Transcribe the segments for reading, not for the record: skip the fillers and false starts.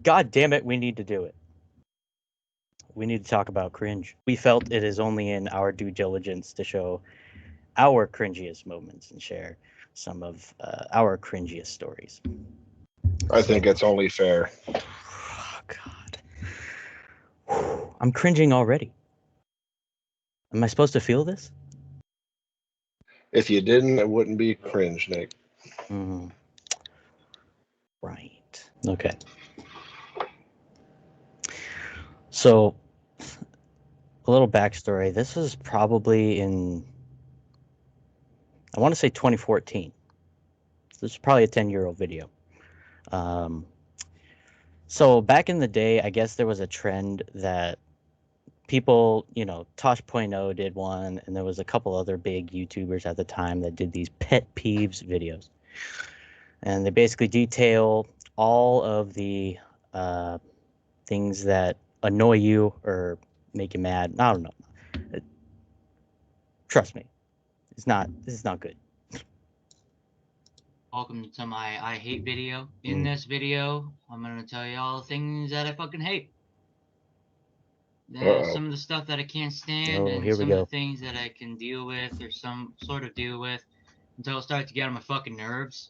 God damn it, we need to do it. We need to talk about cringe. We felt it is only in our due diligence to show our cringiest moments and share some of our cringiest stories. I think it's only fair. Oh, God. I'm cringing already. Am I supposed to feel this? If you didn't, it wouldn't be cringe, Nick. Right. Okay. So, a little backstory. This was probably in, I want to say 2014. This is probably a 10-year-old video. So back in the day, I guess there was a trend that people, Tosh.0 did one, and there was a couple other big YouTubers at the time that did these pet peeves videos. And they basically detail all of the things that annoy you or make you mad. I don't know. Trust me, this is not good. Welcome to my I hate video. In this video, I'm gonna tell you all the things that I fucking hate. Some of the stuff that I can't stand, and some of the things that I can deal with, or some sort of deal with, until it starts to get on my fucking nerves.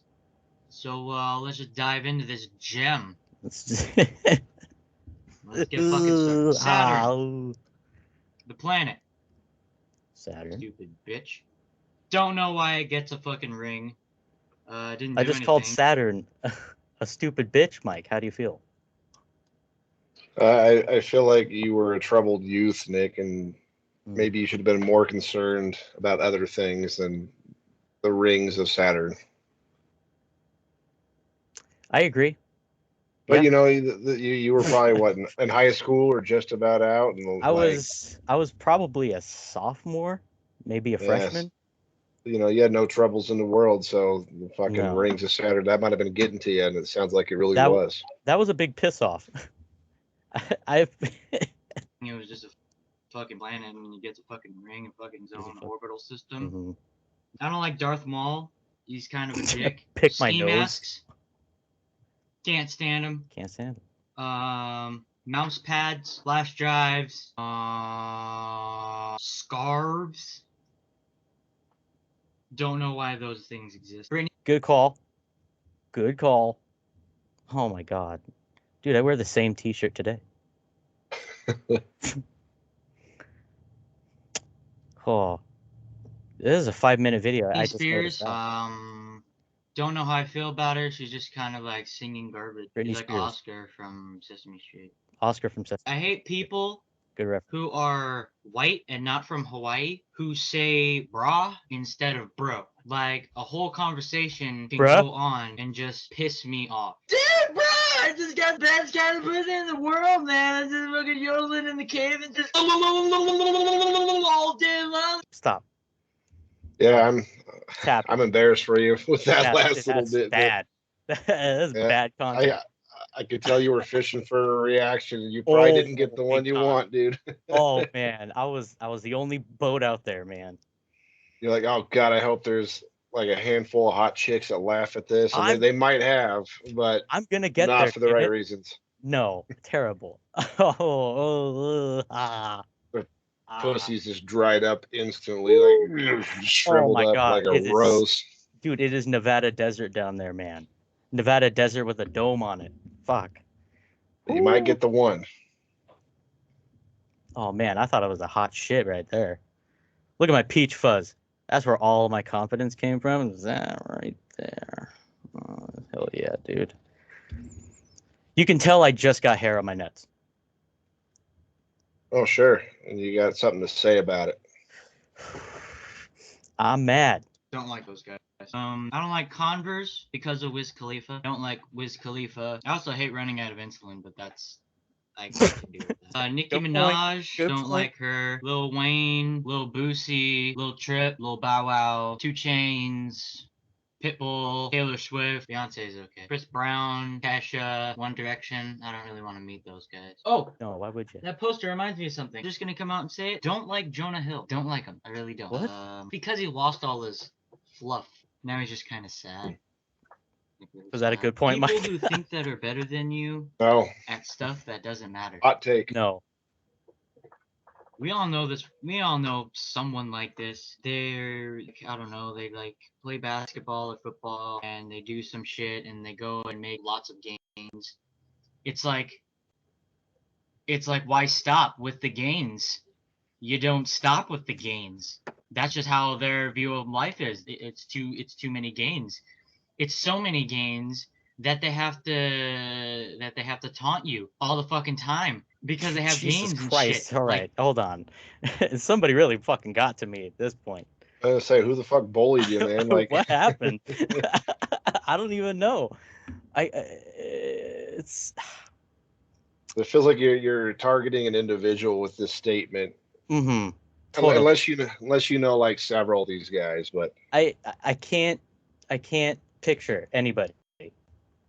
So let's just dive into this gem. Let's get fucking started. Saturn. The planet. Saturn. Stupid bitch. Don't know why it gets a fucking ring. I just called Saturn a stupid bitch, Mike. How do you feel? I feel like you were a troubled youth, Nick, and maybe you should have been more concerned about other things than the rings of Saturn. I agree. But yeah. You were probably what, in high school or just about out? And I was probably a sophomore, maybe a freshman. You had no troubles in the world, so the fucking rings of Saturn, that might have been getting to you, and it sounds like it really was. That was a big piss off. It was just a fucking planet, and you get the fucking ring and fucking zone orbital system. Mm-hmm. I don't like Darth Maul. He's kind of a dick. Pick my nose. Masks. Can't stand him. Can't stand him. Mouse pads, flash drives, scarves. Don't know why those things exist. Good call. Good call. Oh my God. Dude, I wear the same t-shirt today. Oh. This is a 5-minute video. I just Spears, don't know how I feel about her. She's just kind of like singing garbage. She's like Oscar from Sesame Street. Oscar from Sesame Street. I hate people who are white and not from Hawaii who say brah instead of bro. Like, a whole conversation can go on and just piss me off. Dude, bro, I just got the best kind of pussy in the world, man. I just fucking yodeling in the cave and just all day long. Stop. Yeah, I'm embarrassed for you with that last little bit. Bad. That's bad content. I could tell you were fishing for a reaction, and you probably didn't get the one you want, dude. Oh man, I was the only boat out there, man. You're like, oh God, I hope there's like a handful of hot chicks that laugh at this, and they might have, but I'm gonna get not there for the right reasons. No, terrible. Pussy's just dried up instantly, like shriveled up like a rose. Dude, it is Nevada desert down there, man. Nevada desert with a dome on it. Fuck. You might get the one. Oh man, I thought it was a hot shit right there. Look at my peach fuzz. That's where all my confidence came from. Is that right there? Oh, hell yeah, dude. You can tell I just got hair on my nuts. Oh, sure. And you got something to say about it. I'm mad. Don't like those guys. I don't like Converse because of Wiz Khalifa. Don't like Wiz Khalifa. I also hate running out of insulin, but that's... I can deal with that. Nicki Minaj, don't like her. Lil Wayne, Lil Boosie, Lil Trip, Lil Bow Wow, 2 Chainz, Pitbull, Taylor Swift, Beyonce's okay. Chris Brown, Kesha, One Direction. I don't really want to meet those guys. Oh! No, why would you? That poster reminds me of something. I'm just gonna come out and say it. Don't like Jonah Hill. Don't like him. I really don't. What? Because he lost all his fluff. Now he's just kind of sad. Was that a good point, People Mike? who think that are better than you No. at stuff that doesn't matter. Hot take. No. We all know this. We all know someone like this. They're, I don't know, they like play basketball or football and they do some shit and they go and make lots of gains. It's like, why stop with the gains? You don't stop with the gains. That's just how their view of life is. It's too many gains. It's so many gains that they have to taunt you all the fucking time because they have Jesus gains and Christ. shit. All right, hold on. Somebody really fucking got to me at this point. I was gonna say, who the fuck bullied you, man? Like, what happened? I don't even know. It's. It feels like you're targeting an individual with this statement. Mm-hmm. Totally. Unless you know like several of these guys, but I can't picture anybody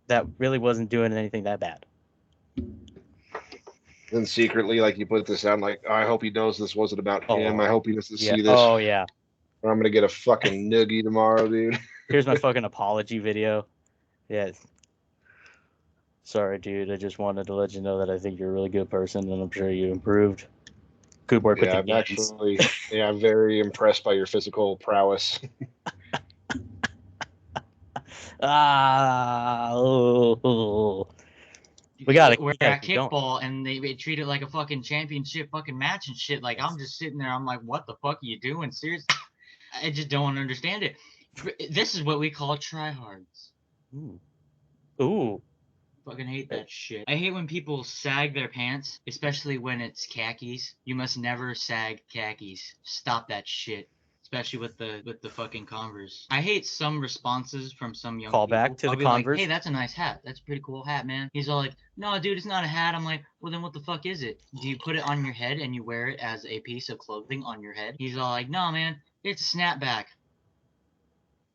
that really wasn't doing anything that bad. then secretly, like, you put this out, like, oh, I hope he knows this wasn't about him. I hope he doesn't see this. Oh yeah. Or I'm gonna get a fucking noogie tomorrow, dude. Here's my fucking apology video. Yeah. Sorry, dude. I just wanted to let you know that I think you're a really good person, and I'm sure you improved. Good work with the I'm games. actually, I'm very impressed by your physical prowess. We gotta. We're Yeah, at kickball and they treat it like a fucking championship fucking match and shit. Like, I'm just sitting there. I'm like, what the fuck are you doing? Seriously, I just don't understand it. This is what we call tryhards. Ooh. Fucking hate that shit. I hate when people sag their pants, especially when it's khakis. You must never sag khakis. Stop that shit. Especially with the fucking Converse. I hate some responses from some young Call people. back to I'll the be Converse. like, hey, that's a nice hat. That's a pretty cool hat, man. He's all like, no, dude, it's not a hat. I'm like, well, then what the fuck is it? Do you put it on your head and you wear it as a piece of clothing on your head? He's all like, no, man, it's a snapback.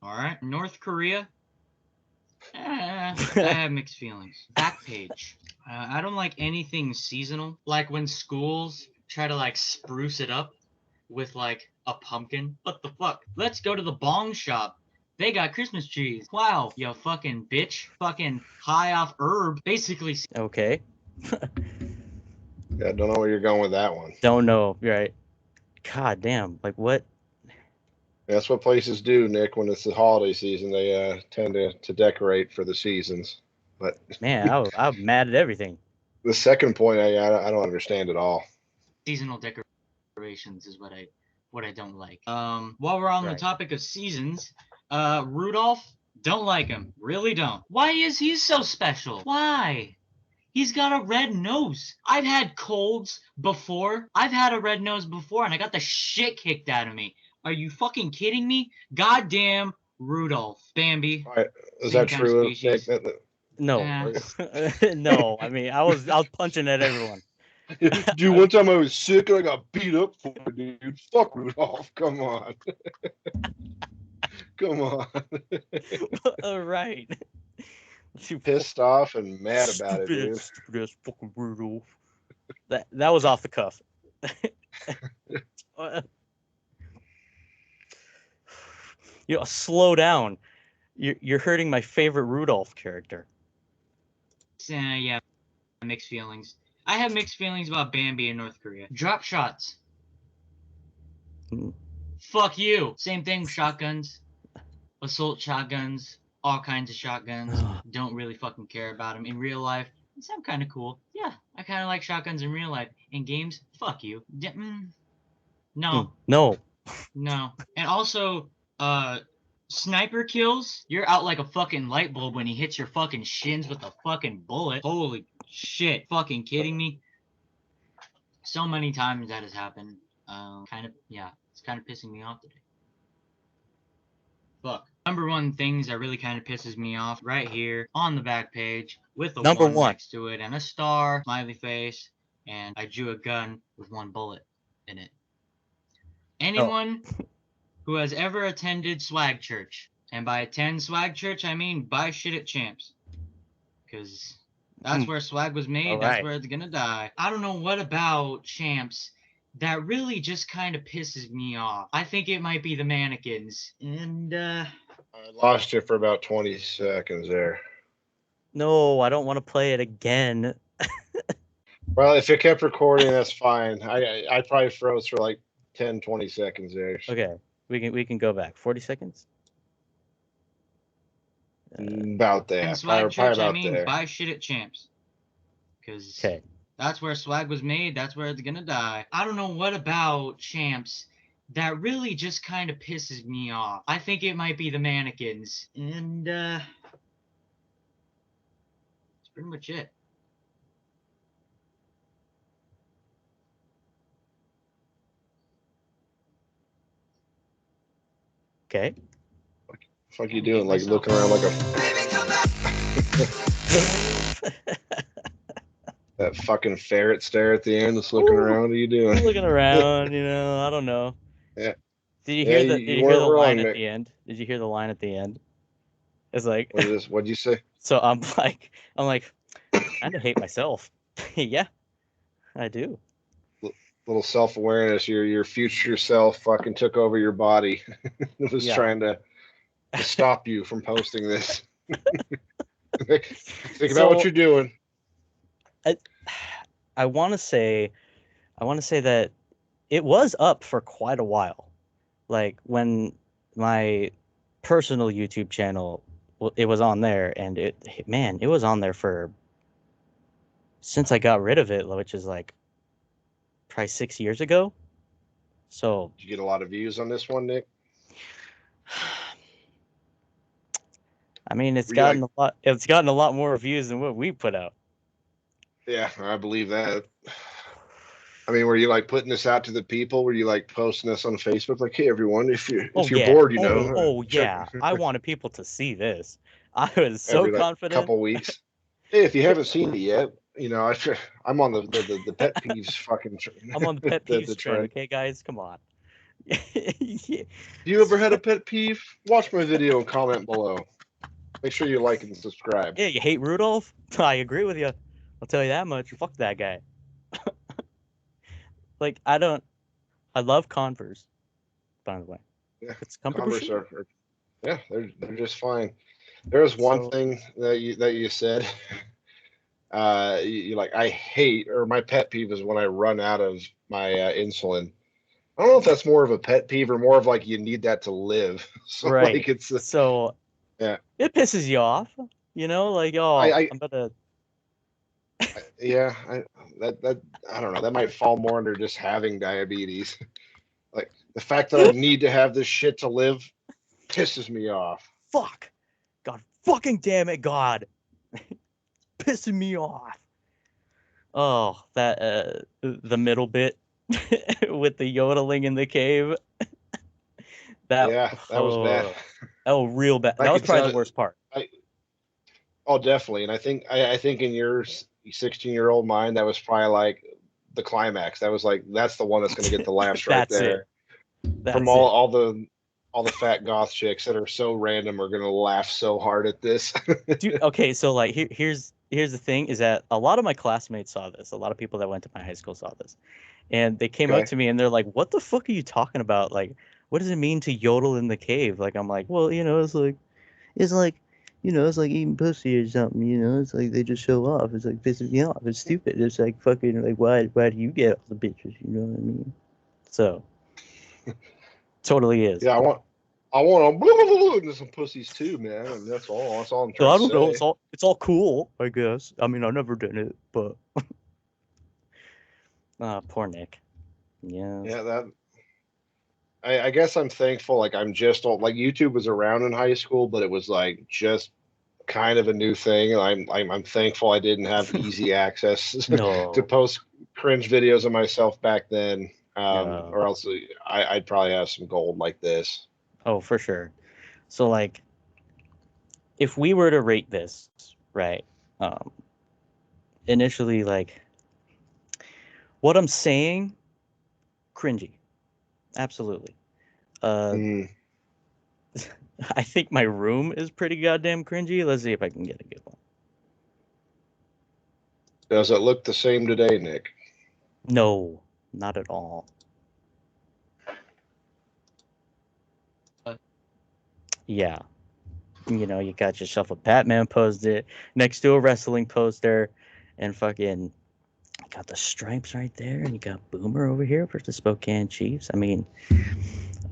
All right, North Korea. I have mixed feelings. Back page. I don't like anything seasonal. Like when schools try to like spruce it up with like a pumpkin. What the fuck? Let's go to the bong shop. They got Christmas trees. Wow, you fucking bitch. Fucking high off herb. Basically. Okay. Yeah, don't know where you're going with that one. Don't know. Right. God damn. Like what? That's what places do, Nick. When it's the holiday season, they tend to decorate for the seasons. But man, I'm mad at everything. The second point, I don't understand at all. Seasonal decorations is what I don't like. While we're on the topic of seasons, Rudolph, don't like him. Really don't. Why is he so special? Why? He's got a red nose. I've had colds before. I've had a red nose before, and I got the shit kicked out of me. Are you fucking kidding me? Goddamn Rudolph. Bambi. All right. Is that true? No. No. I mean, I was punching at everyone. Dude, one time I was sick and I got beat up for it, dude. Fuck Rudolph. Come on. Come on. All right. Pissed off and mad about it, dude. Stupidest fucking Rudolph. That was off the cuff. Slow down. You're hurting my favorite Rudolph character. Yeah, mixed feelings. I have mixed feelings about Bambi in North Korea. Drop shots. Fuck you. Same thing with shotguns. Assault shotguns. All kinds of shotguns. Don't really fucking care about them. In real life, they sound kind of cool. Yeah, I kind of like shotguns in real life. In games, fuck you. No. No. No. And also, sniper kills, you're out like a fucking light bulb when he hits your fucking shins with a fucking bullet. Holy shit. Fucking kidding me? So many times that has happened. It's kind of pissing me off today. Fuck. Number one things that really kind of pisses me off right here on the back page with a Number one next to it and a star, smiley face, and I drew a gun with one bullet in it. Anyone who has ever attended swag church, and by attend swag church, I mean buy shit at Champs. Because that's where swag was made. That's where it's gonna die. I don't know what about Champs that really just kind of pisses me off. I think it might be the mannequins. And I lost you for about 20 seconds there. No, I don't want to play it again. Well, if it kept recording, that's fine. I probably froze for like 10, 20 seconds there. Okay, we can go back. 40 seconds. About that. And swag Probably church, I about mean, there. buy shit at Champs. Because Okay. that's where swag was made. That's where it's gonna die. I don't know what about Champs that really just kind of pisses me off. I think it might be the mannequins. And, that's pretty much it. What Okay. the fuck you doing? Like looking around like a that fucking ferret stare at the end that's looking around. What are you doing? Looking around, you know, I don't know. Yeah. Did you hear Did you hear the line Nick. at the end? Did you hear the line at the end? It's like What'd you say? So I'm like I kind of hate myself. Yeah, I do. Little self-awareness. Your future self fucking took over your body. It was trying to stop you from posting this. Think about what you're doing. I want to say that it was up for quite a while. Like when my personal YouTube channel, it was on there, and it was on there for since I got rid of it, which is like probably 6 years ago. So did you get a lot of views on this one, Nick? I mean, it's gotten a lot more views than what we put out. Yeah, I believe that. I mean, were you like putting this out to the people? Were you like posting this on Facebook? Like, hey, everyone, if you're bored, you know. Oh yeah, I wanted people to see this. I was so every, confident. Couple weeks. Hey, if you haven't seen it yet, you know, I'm on the pet peeves fucking. I'm on the pet peeves the trend. trend. Okay, guys, come on. Yeah. You ever had a pet peeve? Watch my video and comment below. Make sure you like and subscribe. Yeah, you hate Rudolph? I agree with you. I'll tell you that much. Fuck that guy. Like, I love Converse, by the way. Yeah, it's comfortable. Converse are yeah, they're just fine. There's one thing that you said. You like, I hate, or my pet peeve is when I run out of my insulin. I don't know if that's more of a pet peeve or more of like you need that to live. So right. like it's yeah, it pisses you off, you know, like I'm gonna. Yeah, I don't know. That might fall more under just having diabetes. Like the fact that I need to have this shit to live pisses me off. Fuck, God, fucking damn it, God, pissing me off. Oh, that the middle bit with the yodeling in the cave. That was bad. Oh, real bad. That was probably the worst part. Oh, definitely. And I think in your 16-year-old mind, that was probably like the climax. That was like, that's the one that's going to get the laughs right there. From all the fat goth chicks that are so random are going to laugh so hard at this. Dude, okay, so like here's the thing is that a lot of my classmates saw this. A lot of people that went to my high school saw this. And they came up to me and they're like, "What the fuck are you talking about? Like, what does it mean to yodel in the cave?" Like, I'm like, "Well, you know, it's like you know, it's like eating pussy or something, you know, it's like they just show off. It's like pissing me off. It's stupid. It's like fucking like why do you get all the bitches, you know what I mean?" So totally is. Yeah, I want into some pussies too, man. I mean, that's all I'm trying to say. I don't know, it's all cool, I guess. I mean, I've never done it, but poor Nick. Yeah. Yeah, I guess I'm thankful. Like I'm just like YouTube was around in high school, but it was like just kind of a new thing. I'm thankful I didn't have easy access to post cringe videos of myself back then, or else I'd probably have some gold like this. Oh, for sure. So like, if we were to rate this, right? Initially, like, what I'm saying, cringy, absolutely. I think my room is pretty goddamn cringy. Let's see if I can get a good one. Does it look the same today, Nick? No, not at all. Yeah. You know, you got yourself a Batman poster next to a wrestling poster, and fucking got the stripes right there, and you got Boomer over here for the Spokane Chiefs. I mean,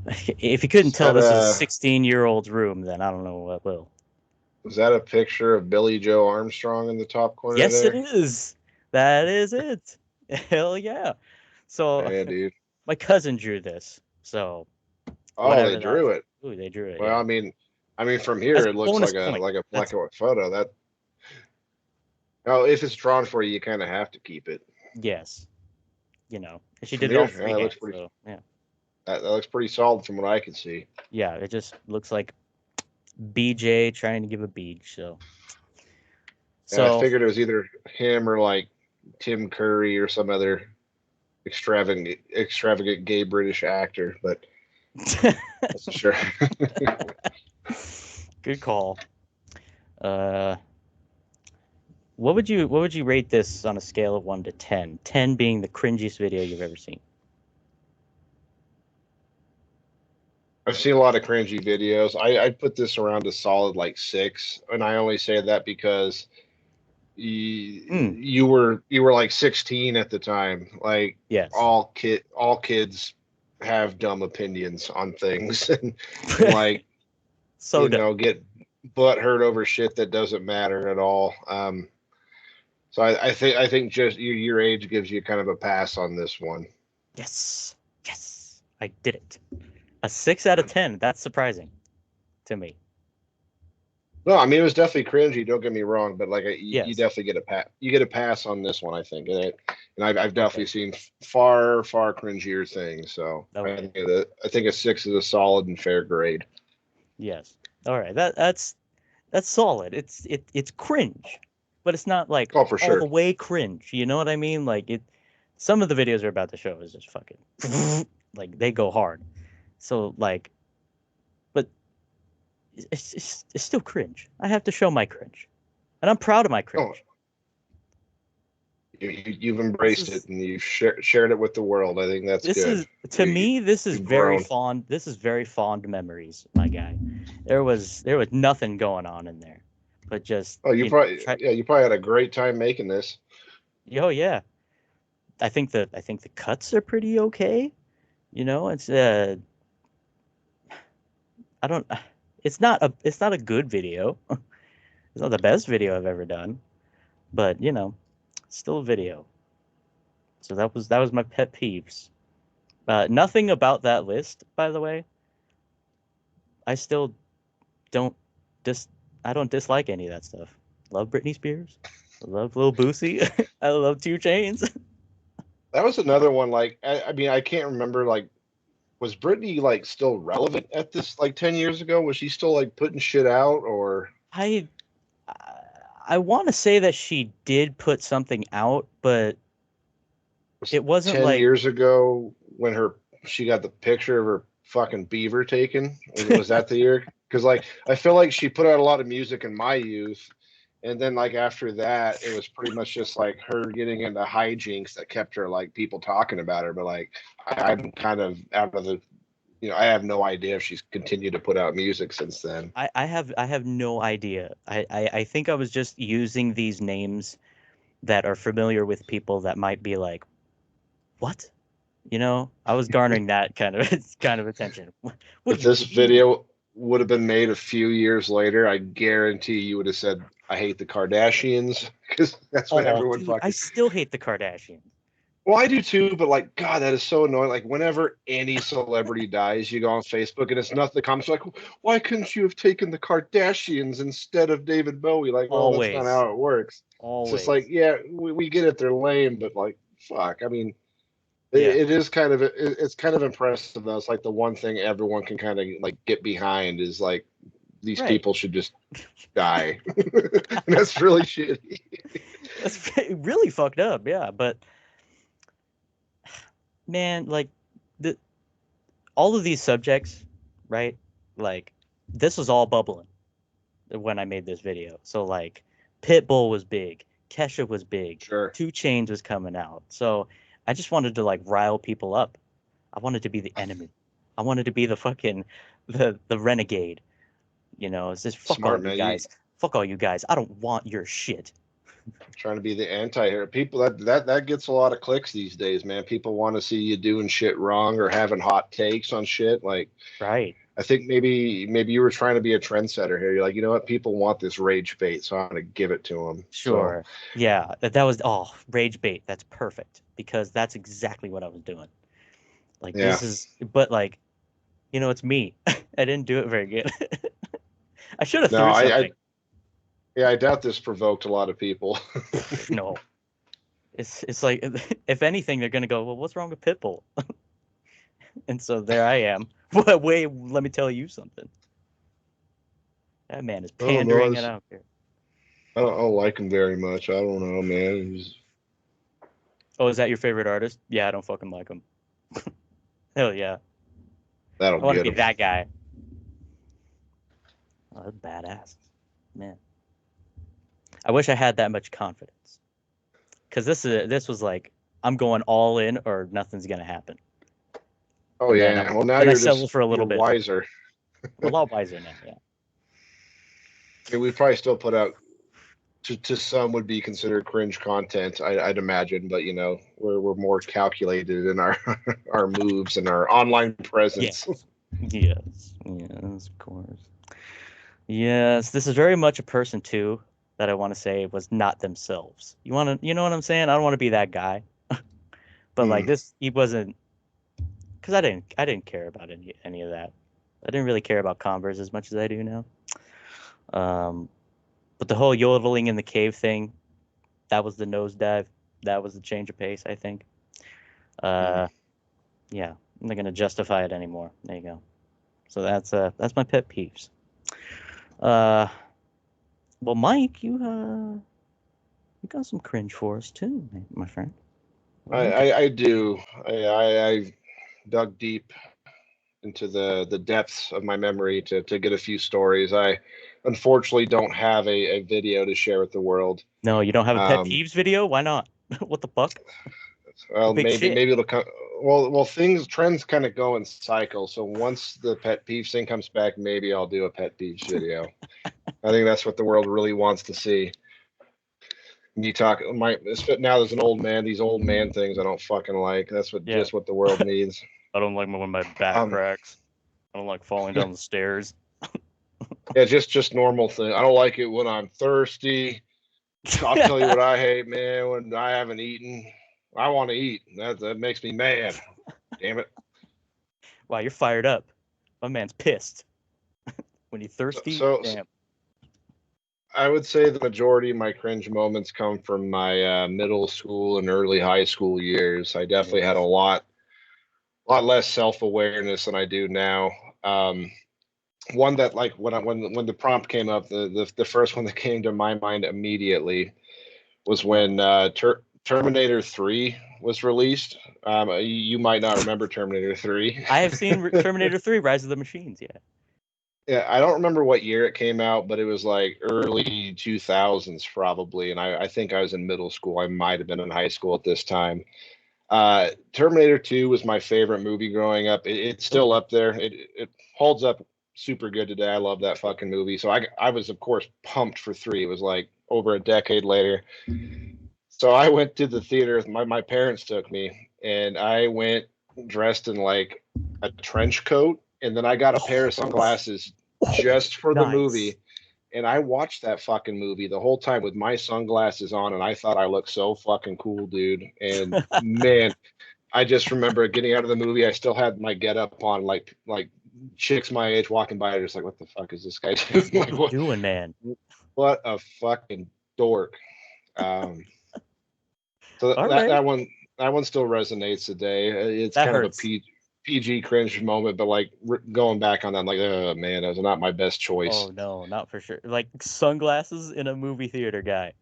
if you couldn't Is tell that this is a a 16-year-old's room, then I don't know what will. is that a picture of Billy Joe Armstrong in the top corner Yes, it there? is. That is it. Hell yeah. So Yeah, dude. my cousin drew this. So Oh, they whatever drew that's. it. Ooh, they drew it. Well, Yeah. I mean, from here That's it looks bonus like point. a black That's and white photo. That oh, if it's drawn for you, you kind of have to keep it. yes. You know, and she From did it here, all yeah, that freehand. looks pretty. So yeah, That looks pretty solid from what I can see. yeah. It just looks like BJ trying to give a beach. So And I so figured it was either him or like Tim Curry or some other extravagant gay British actor, but that's sure. good call. Uh, what would you rate this on a scale of 1 to 10? 10 being the cringiest video you've ever seen. I've seen a lot of cringy videos. I'd put this around a solid like 6, and I only say that because Mm, you were like 16 at the time. Like yes. all kids have dumb opinions on things, and like So dumb. get butt hurt over shit that doesn't matter at all. So I think just your age gives you kind of a pass on this one. Yes. Yes. I did it. A 6 out of 10. That's surprising to me. No, I mean it was definitely cringy. Don't get me wrong, but like you Yes. definitely get a pass. You get a pass on this one, I think, and I've definitely Okay. seen far cringier things. So Okay. I think a 6 is a solid and fair grade. Yes. All right. That's solid. It's cringe, but it's not like Oh, for all the sure. way cringe. You know what I mean? Like it. Some of the videos are about to show is just fucking like they go hard. So like, but it's still cringe. I have to show my cringe, and I'm proud of my Oh, cringe. you've This embraced it is and you've shared it with the world. I think that's this good. is to me this is You've very grown. fond. This is very fond memories, my guy. There was nothing going on in there, but just Oh, try. you probably had a great time making this. Oh yeah, I think the cuts are pretty okay. You know, I don't it's not a good video. It's not the best video I've ever done, but still a video. So that was my pet peeves. Nothing about that list, by the way. I still don't dis I don't dislike any of that stuff. Love Britney Spears. I love Lil Boosie. I love 2 Chainz. That was another one. Like I mean, I can't remember. Like, was Britney like still relevant at this like 10 years ago? Was she still like putting shit out, or I I want to say that she did put something out, but was it wasn't 10 like years ago when she got the picture of her fucking beaver taken? Was that the year? Because like I feel like she put out a lot of music in my youth, and then like after that, it was pretty much just like her getting into hijinks that kept her like people talking about her. But like I'm kind of out of the I have no idea if she's continued to put out music since then. I have no idea. I think I was just using these names that are familiar with people that might be like, what? I was garnering that kind of kind of attention. What If do you this mean? video would have been made a few years later, I guarantee you would have said, "I hate the Kardashians," because that's what Oh, everyone dude, I fucking. still hate the Kardashians. Well, I do too, but like, God, that is so annoying. Like, whenever any celebrity dies, you go on Facebook and it's nothing. The comments are like, "Why couldn't you have taken the Kardashians instead of David Bowie?" Like, well, that's not Always, how it works. It's just like, always. yeah, we get it, they're lame, but like, fuck. I mean, Yeah, it is kind of it's kind of impressive though. It's like the one thing everyone can kind of like get behind is like these right. people should just die. And that's really shitty. That's really fucked up. Yeah, but man, like the all of these subjects, right? Like this was all bubbling when I made this video. So like Pitbull was big, Kesha was big, Sure. 2 Chainz was coming out. So I just wanted to like rile people up. I wanted to be the enemy. I wanted to be the fucking the renegade. You know, it's just fuck Smart, all you man. guys. Fuck all you guys. I don't want your shit. Trying to be the anti-hero. People that gets a lot of clicks these days, man. People want to see you doing shit wrong or having hot takes on shit. Like, Right. I think maybe you were trying to be a trendsetter here. You're like, you know what? People want this rage bait, so I'm gonna give it to them. Sure. Yeah. That was rage bait. That's perfect because that's exactly what I was doing. Like Yeah. this is, but like, you know, it's me. I didn't do it very good. I should have No, threw something. I doubt this provoked a lot of people. No. It's like if anything, they're gonna go, well, what's wrong with Pitbull? And so there I am. Wait, let me tell you something. That man is pandering, and I don't care. I don't like him very much. I don't know, man. Oh, is that your favorite artist? Yeah, I don't fucking like him. Hell yeah. I That'll want to get be him. that guy. Oh, that's badass. Man. I wish I had that much confidence. Because this was like, I'm going all in or nothing's going to happen. Oh, And yeah. Well, now then I you're settle just for a little bit. wiser. I'm a lot wiser now, yeah. I mean, we probably still put out, to some would be considered cringe content, I'd imagine, but you know, we're more calculated in our our moves and our online presence. Yes, of course. Yes, this is very much a person too that I want to say was not themselves. You know what I'm saying? I don't want to be that guy. But like this, he wasn't, because I didn't care about any of that. I didn't really care about Converse as much as I do now. But the whole yodeling in the cave thing, that was the nosedive. That was the change of pace, I think. Yeah, I'm not gonna justify it anymore. There you go. So that's my pet peeves. Well, Mike, you got some cringe for us too, my friend. I do. I dug deep into the depths of my memory to get a few stories. I unfortunately don't have a video to share with the world. No, you don't have a pet peeves video? Why not? What the fuck? Well, Big shit. maybe it'll come. Well, trends kind of go in cycles. So once the pet peeves thing comes back, maybe I'll do a pet peeves video. I think that's what the world really wants to see. You talk now there's an old man. These old man things I don't fucking like. That's just what the world needs. I don't like when my back cracks. I don't like falling down the stairs. Yeah, just normal thing. I don't like it when I'm thirsty. I'll tell you what I hate, man. When I haven't eaten, I want to eat. That makes me mad. Damn it. Wow, you're fired up. My man's pissed. When you're thirsty, damn. I would say the majority of my cringe moments come from my middle school and early high school years. I definitely had a lot less self-awareness than I do now. One that, like, when the prompt came up, the first one that came to my mind immediately was when Terminator 3 was released. You might not remember Terminator 3. I have seen Terminator 3: Rise of the Machines. Yeah. Yeah, I don't remember what year it came out, but it was like early 2000s probably, and I think I was in middle school. I might have been in high school at this time. Terminator 2 was my favorite movie growing up. It's still up there. It holds up super good today. I love that fucking movie. So I was, of course, pumped for 3. It was like over a decade later. So I went to the theater. My parents took me, and I went dressed in like a trench coat, and then I got a pair of sunglasses just for the movie. And I watched that fucking movie the whole time with my sunglasses on, and I thought I looked so fucking cool, dude. And man, I just remember getting out of the movie. I still had my get up on, like chicks my age walking by, just like, what the fuck is this guy doing? Like, what you doing, man? What a fucking dork. So that one still resonates today. It's kind of a PG cringe moment, but like going back on that, I'm like, oh man, that was not my best choice. Oh no, not for sure. Like sunglasses in a movie theater, guy.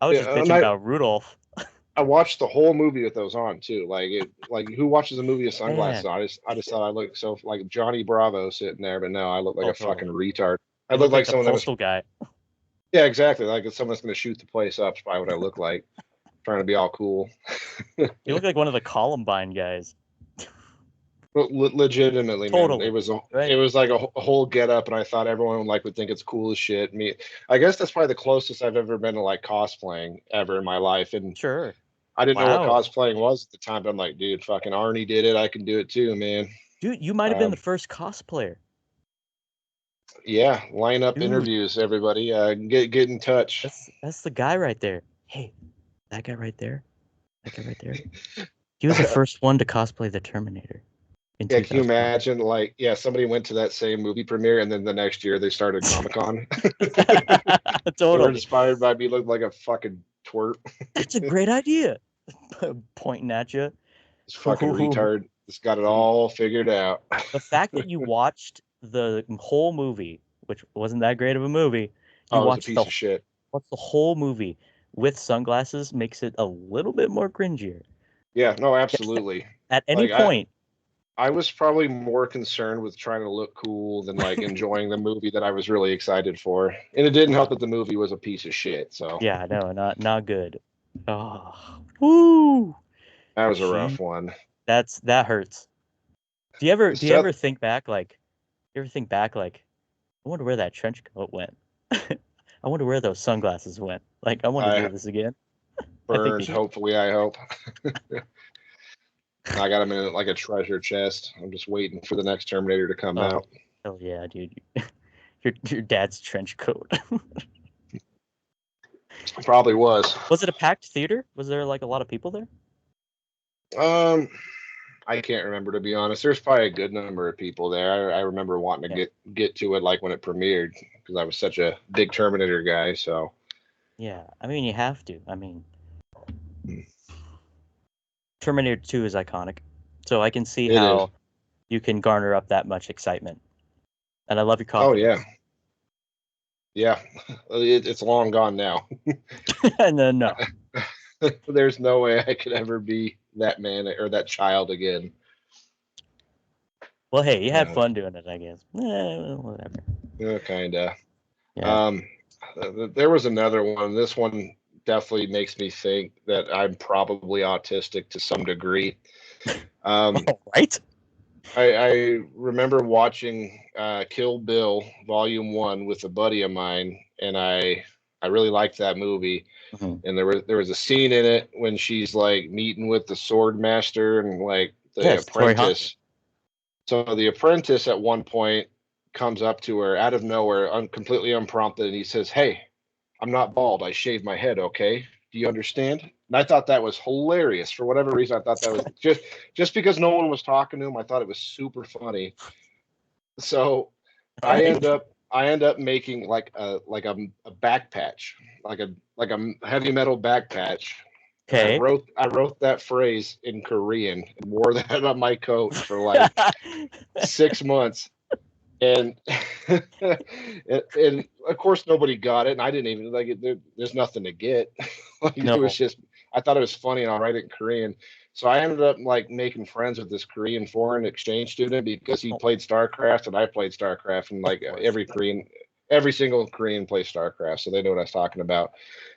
I was just bitching about Rudolph. I watched the whole movie with those on too. Like who watches a movie with sunglasses on? I just thought I looked so like Johnny Bravo sitting there, but no, I look like a fucking retard. I look like someone postal guy. Yeah, exactly. Like if someone's going to shoot the place up, is probably what I look like. Trying to be all cool. You look like one of the Columbine guys. Legitimately, man, Totally. it Right? was like a whole get up, and I thought everyone would think it's cool as shit. Me, I guess that's probably the closest I've ever been to like cosplaying ever in my life, and Sure. I didn't know what Wow. cosplaying was at the time. But I'm like, dude, fucking Arnie did it. I can do it too, man. Dude, you might have been the Um, first cosplayer. yeah, line up Dude, interviews, everybody. Get in touch. that's the guy right there. Hey, that guy right there. That guy right there. He was the first one to cosplay the Terminator in Yeah, can you 2001. imagine? Like, yeah, somebody went to that same movie premiere, and then the next year they started Comic Con. They were Totally. inspired by me looking like a fucking twerp. That's a great idea. Pointing at you. This fucking retard. It's got it all figured out. The fact that you watched the whole movie, which wasn't that great of a movie, you Oh, it was a watched piece of shit. the whole movie with sunglasses makes it a little bit more cringier. Yeah, no, absolutely. At any Like point, I was probably more concerned with trying to look cool than like enjoying the movie that I was really excited for. And it didn't help that the movie was a piece of shit. So yeah, no, not good. Oh, woo! that was a Gee, rough one. that hurts. Do you ever Seth, think back like I wonder where that trench coat went. I wonder where those sunglasses went. Like I want to do I this again. I think they burned. should. Hopefully, I hope. I got him in like a treasure chest. I'm just waiting for the next Terminator to come Oh, out. hell yeah, dude. Your dad's trench coat. Probably was. Was it a packed theater? Was there like a lot of people there? Um, I can't remember, to be honest. There's probably a good number of people there. I remember wanting to Yeah. get to it like when it premiered because I was such a big Terminator guy. So Yeah. I mean, you have to. I mean, Terminator 2 is iconic. So I can see it is. how you can garner up that much excitement. And I love your Oh yeah, confidence. yeah. It's long gone now. And then no. There's no way I could ever be that man or that child again. Well, hey, you had Uh, fun doing it, I guess. Whatever. yeah, kinda. Yeah. Um, there was another one. This one definitely makes me think that I'm probably autistic to some degree. Right? I remember watching Kill Bill Volume One with a buddy of mine, and I really liked that movie. Mhm. And there was a scene in it when she's like meeting with the sword master and like the Yes, Tori Hunter. apprentice. So the apprentice at one point comes up to her out of nowhere, completely unprompted, and he says, "Hey, I'm not bald. I shaved my head. Okay, do you understand?" And I thought that was hilarious. For whatever reason, I thought that was just because no one was talking to him. I thought it was super funny. So All right. I end up making like a back patch, like a heavy metal back patch. And Okay. I wrote that phrase in Korean and wore that on my coat for like 6 months. And and of course nobody got it, and I didn't even like it. There's nothing to get. Like it was No. just I thought it was funny, and I'll write it in Korean. So I ended up like making friends with this Korean foreign exchange student because he Oh, played StarCraft and I played StarCraft, and of like course. every single Korean plays StarCraft, so they know what I was talking about.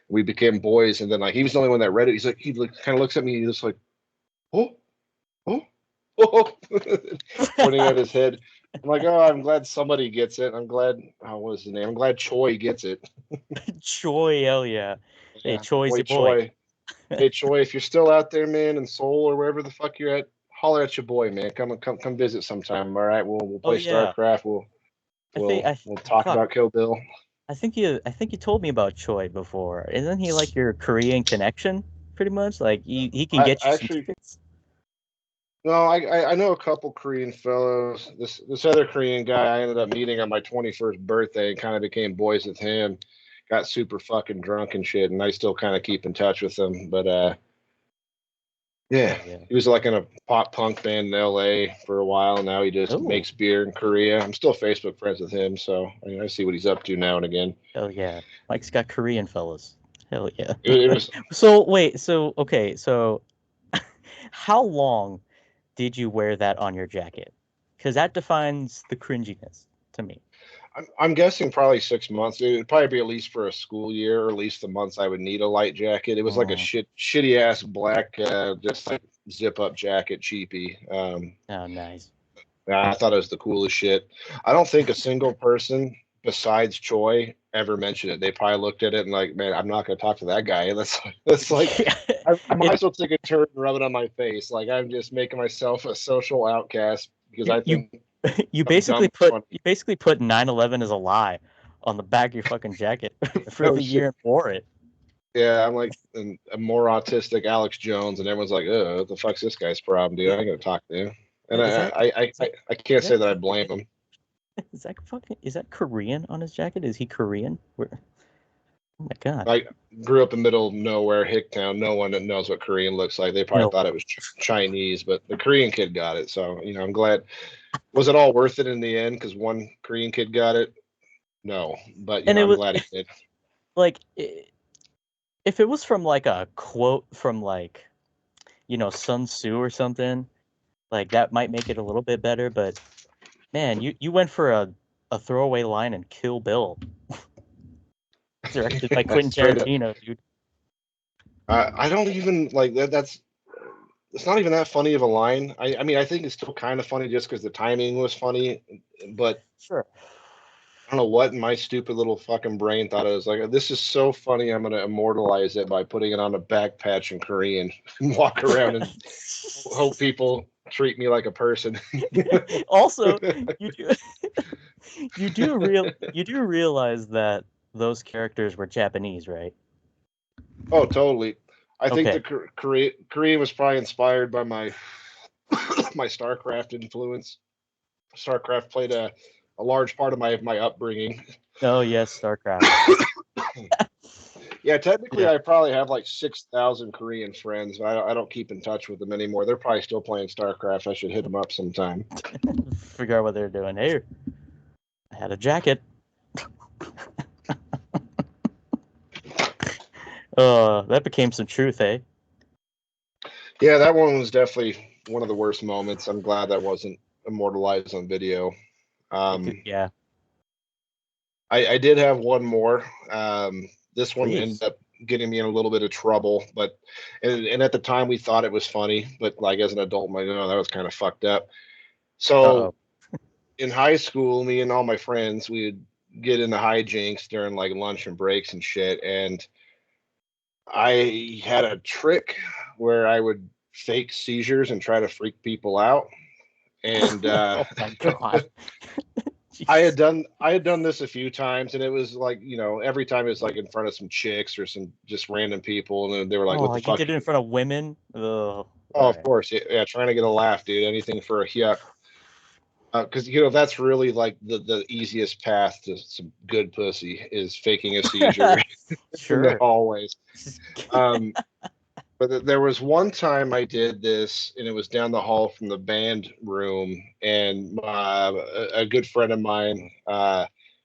We became boys, and then like he was the only one that read it. He's like kind of looks at me, and he's just like, oh, oh, oh, pointing at his head. I'm like, oh, I'm glad somebody gets it. I'm glad. Oh, what is his name? I'm glad Choi gets it. Choi, hell yeah. Hey, Yeah, Choi's boy, your boy. Choi. Hey, Choi, if you're still out there, man, in Seoul or wherever the fuck you're at, holler at your boy, man. Come visit sometime. All right, we'll Oh play yeah. StarCraft. We'll talk Fuck. about Kill Bill. I think you told me about Choi before. Isn't he like your Korean connection, pretty much? Like he can I get you some actually tickets. no, I know a couple Korean fellows. This other Korean guy I ended up meeting on my 21st birthday and kind of became boys with him. Got super fucking drunk and shit, and I still kind of keep in touch with him. But yeah, Hell yeah. he was like in a pop punk band in LA for a while. Now he just Oh, makes beer in Korea. I'm still Facebook friends with him, so I see what he's up to now and again. hell yeah. Mike's got Korean fellas. Hell yeah. It was So wait, okay, so how long did you wear that on your jacket? Because that defines the cringiness to me. I'm guessing probably 6 months. It would probably be at least for a school year, or at least the months I would need a light jacket. It was like a Mm, shitty ass black, just like zip up jacket cheapie. Oh, nice. I thought it was the coolest shit. I don't think a single person besides Choi ever mentioned it. They probably looked at it and like, man, I'm not going to talk to that guy. That's like, I might as well take a turn and rub it on my face. Like I'm just making myself a social outcast because I you think you I'm basically dumb. put 9/11 as a lie on the back of your fucking jacket for Oh the shit. year and wore it. Yeah, I'm like a more autistic Alex Jones, and everyone's like, "Oh, what the fuck's this guy's problem, dude? I ain't gonna talk to him." And Is that I can't say that I blame him. is that Korean on his jacket? Is he Korean? Oh my god. I grew up in the middle of nowhere, Hicktown. No one that knows what Korean looks like. They probably No. thought it was Chinese, but the Korean kid got it. So I'm glad. Was it all worth it in the end? Because one Korean kid got it. No, but And it I'm was glad he did. like if it was from like a quote from like Sun Tzu or something, like that might make it a little bit better, but man, you went for a throwaway line in Kill Bill. Directed by Quentin Tarantino, dude. I don't even like that. It's not even that funny of a line. I mean, I think it's still kind of funny just because the timing was funny, but Sure. I don't know what in my stupid little fucking brain thought it was like, this is so funny. I'm going to immortalize it by putting it on a back patch in Korean and walk around and hope people treat me like a person. Also, you do realize that those characters were Japanese, right? Oh, totally. I think Okay. the Korean was probably inspired by my my StarCraft influence. StarCraft played a large part of my upbringing. Oh yes, StarCraft. Yeah, technically, Yeah. I probably have like 6,000 Korean friends. I don't keep in touch with them anymore. They're probably still playing StarCraft. I should hit them up sometime. Figure out what they're doing. Hey, I had a jacket. That became some truth, eh? Yeah, that one was definitely one of the worst moments. I'm glad that wasn't immortalized on video. Yeah. I did have one more. This one Please. ended up getting me in a little bit of trouble, but and at the time we thought it was funny, but like as an adult, I'm like, no, that was kind of fucked up. So in high school, me and all my friends, we'd get into hijinks during like lunch and breaks and shit. And I had a trick where I would fake seizures and try to freak people out. And Oh my god. I had done this a few times, and it was like, every time it was like in front of some chicks or some just random people, and they were like, "What the You fuck?" did it in front of women? Oh, of course, yeah, trying to get a laugh, dude. Anything for a yuck. Because that's really like the easiest path to some good pussy is faking a seizure in the Sure. hallways. But there was one time I did this, and it was down the hall from the band room, and a good friend of mine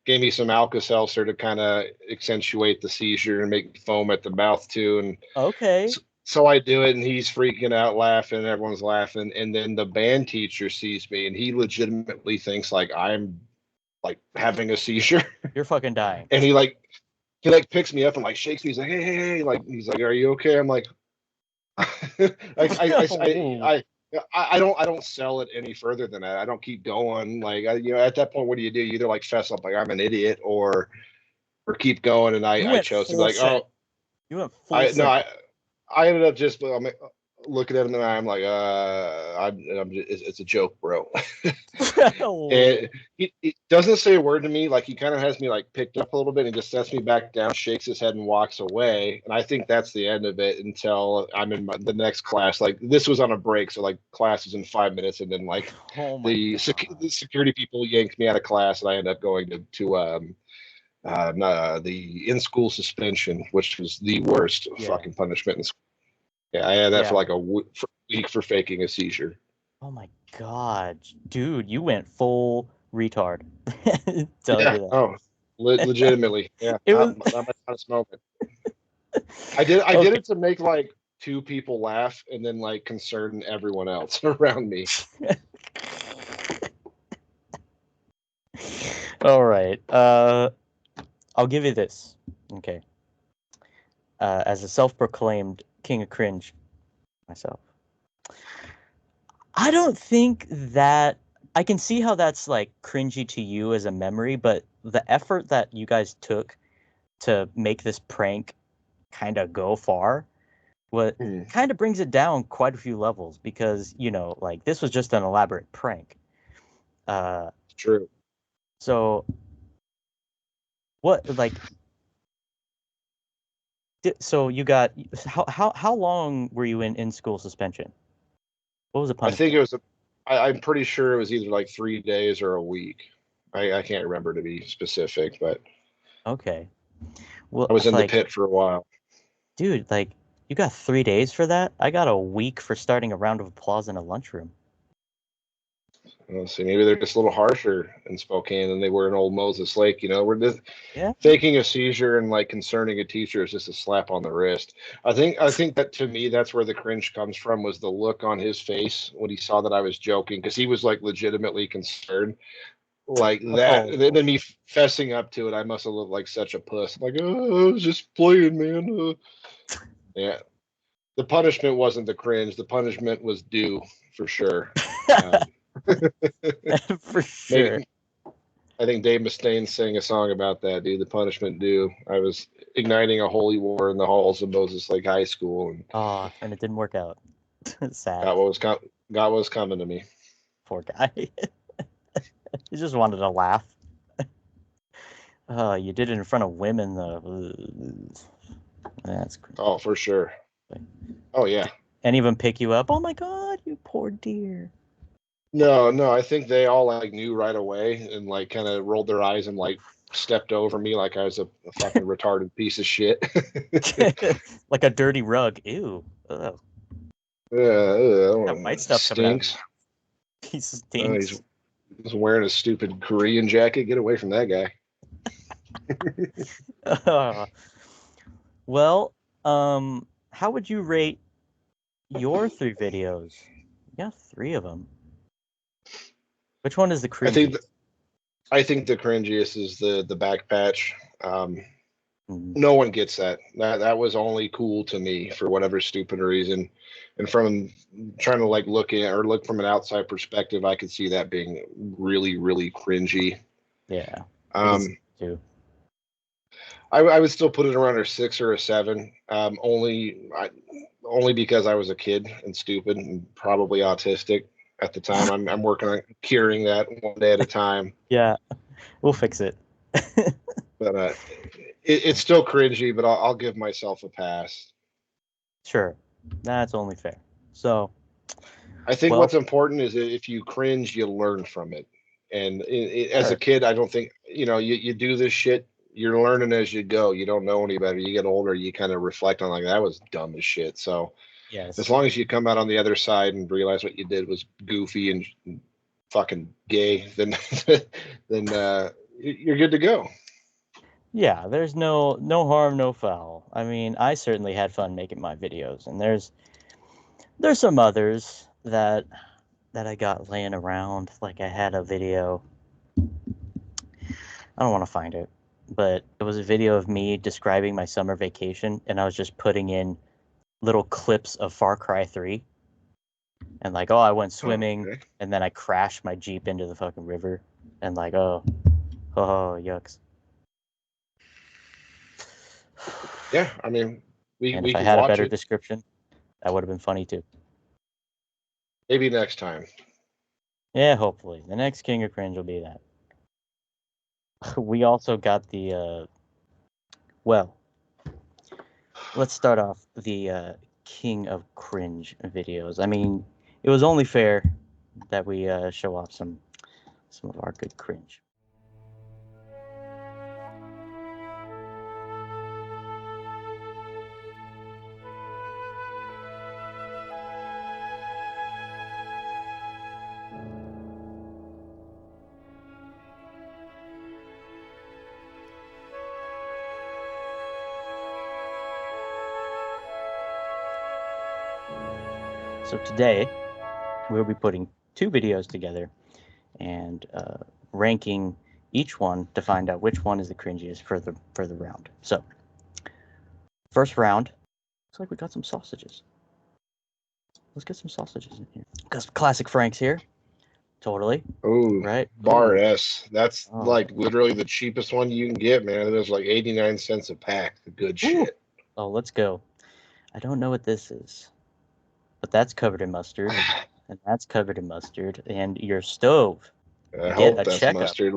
gave me some Alka-Seltzer to kind of accentuate the seizure and make foam at the mouth too. And Okay. so I do it, and he's freaking out, laughing, everyone's laughing, and then the band teacher sees me, and he legitimately thinks like I'm like having a seizure, You're fucking dying. and he picks me up and like shakes me. He's like, hey, like he's like, are you okay? I'm like, I don't sell it any further than that. I don't keep going. Like at that point, what do? You either like fess up like I'm an idiot or keep going. And I chose to be like, oh, you went full I ended up just looking at him and I'm like, it's a joke, bro. And he doesn't say a word to me. Like he kind of has me like picked up a little bit and just sets me back down, shakes his head and walks away. And I think that's the end of it until I'm in the next class. Like this was on a break, so like class is in 5 minutes, and then like the security people yanked me out of class, and I ended up going to the in-school suspension, which was the worst fucking punishment in school. Yeah, I had that for like a week for faking a seizure. Oh my god, dude, you went full retard. Telling you that. Oh, legitimately, yeah. It was not my honest moment. I did it to make like 2 people laugh and then like concern everyone else around me. All right. I'll give you this. Okay. As a self-proclaimed king of cringe myself, I don't think that I can see how that's like cringy to you as a memory, but the effort that you guys took to make this prank kind of go far, what kind of brings it down quite a few levels because, you know, like this was just an elaborate prank. True. So what like so you got how long were you in school suspension? What was the I punishment? think it was I'm pretty sure it was either like 3 days or a week. I can't remember to be specific, but Okay. Well, I was in the like, pit for a while. dude, like, you got 3 days for that? I got a week for starting a round of applause in a lunchroom. Let's see, maybe they're just a little harsher in Spokane than they were in old Moses Lake. You know, we're just Yeah. faking a seizure and like concerning a teacher is just a slap on the wrist. I think that to me that's where the cringe comes from was the look on his face when he saw that I was joking because he was like legitimately concerned. Like that, Oh, and then me fessing up to it, I must have looked like such a puss. I'm like, oh, I was just playing, man. Yeah, the punishment wasn't the cringe. The punishment was due for sure. Um, for sure. maybe I think Dave Mustaine sang a song about that, dude. The punishment due. I was igniting a holy war in the halls of Moses Lake High School, and Oh, and it didn't work out. Sad. got what was got what was coming to me. Poor guy. He just wanted to laugh. You did it in front of women, though. That's crazy. Oh, for sure. Oh yeah. Any of them pick you up? Oh my God, you poor dear. No, no. I think they all like knew right away and like kind of rolled their eyes and like stepped over me like I was a fucking retarded piece of shit. Like a dirty rug. Ew. Ugh. That white He stuff coming out. stinks. He stinks. He's wearing a stupid Korean jacket. Get away from that guy. Well, how would you rate your 3 videos? You got 3 of them. Which one is the I think cringiest? I think the cringiest is the back patch. Mm, No one gets that. That was only cool to me for whatever stupid reason. And from trying to like look from an outside perspective, I could see that being really, really cringy. yeah, I can see Um, it too. I would still put it around a 6 or a 7. Only because I was a kid and stupid and probably autistic at the time. I'm working on curing that one day at a time. Yeah, we'll fix it. But it's still cringy. But I'll give myself a pass. Sure, that's only fair. So, I think well, what's important is that if you cringe, you learn from it. And as a sure. kid, I don't think you do this shit. You're learning as you go. You don't know any better. You get older, you kind of reflect on like that was dumb as shit. So as Yes. long as you come out on the other side and realize what you did was goofy and fucking gay, then then you're good to go. Yeah, there's no harm, no foul. I mean, I certainly had fun making my videos, and there's some others that I got laying around. Like I had a video. I don't want to find it, but it was a video of me describing my summer vacation, and I was just putting in little clips of Far Cry 3, and like, oh, I went swimming, Okay. and then I crashed my Jeep into the fucking river, and like, oh, yucks. Yeah, I mean, And we if I can had a watch better it description, that would have been funny too. maybe next time. Yeah, hopefully. The next King of Cringe will be that. We also got the, well, let's start off the King of Cringe videos. I mean, it was only fair that we show off some of our good cringe. So today, we'll be putting 2 videos together and ranking each one to find out which one is the cringiest for the round. So, first round, looks like we got some sausages. Let's get some sausages in here. Got some classic Franks here. Totally. Ooh, Right. Bar Ooh. S. That's Oh. like literally the cheapest one you can get, man. It was like 89 cents a pack. The good shit. Oh, let's go. I don't know what this is, but that's covered in mustard, and that's covered in mustard, and your stove. I Get hope a that's checkup. mustard.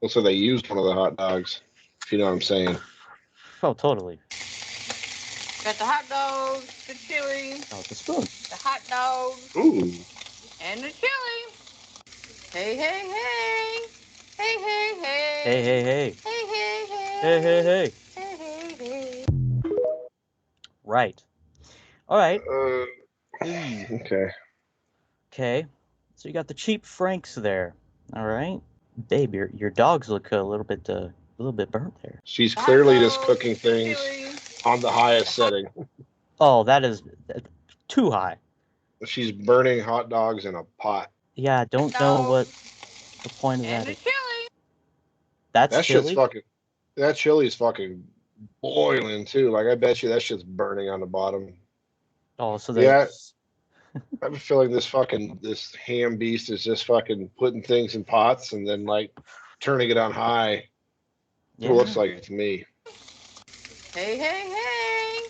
Looks like they used one of the hot dogs, if you know what I'm saying. Oh, totally. Got the hot dogs, the chili, Oh, the spoon. the hot dogs, Ooh. and the chili. Hey, hey, hey. Hey, hey, hey. Hey, hey, hey. Hey, hey, hey. Hey, hey, hey. Hey, hey, hey. Right. All right. Okay. Okay. So you got the cheap Franks there. All right. Babe, your dogs look a little bit burnt there. She's The hot clearly just dogs, cooking the things chili. on the highest setting. Oh, that is too high. She's burning hot dogs in a pot. Yeah, I don't know what the point of And that the is. chili. That's That shit's chili? fucking. That chili's fucking boiling too. Like I bet you that shit's burning on the bottom. Oh, so Yeah, there's I have a feeling this ham beast is just fucking putting things in pots and then like turning it on high. That's what it looks like to me. Hey, hey, hey.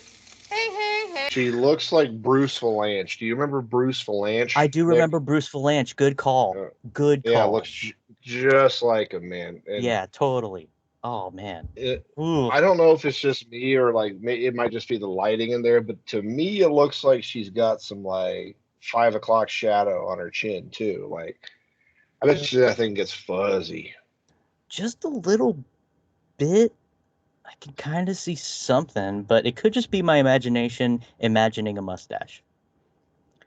Hey, hey, hey. She looks like Bruce Valanche. Do you remember Bruce Valanche? I do Nick? remember Bruce Valanche. Good call. Good call. Yeah, looks just like him, man. And yeah, totally. Oh man. I don't know if it's just me or like it might just be the lighting in there, but to me it looks like she's got some like 5 o'clock shadow on her chin too. Like I bet you that thing gets fuzzy. Just a little bit. I can kind of see something, but it could just be my imagination imagining a mustache.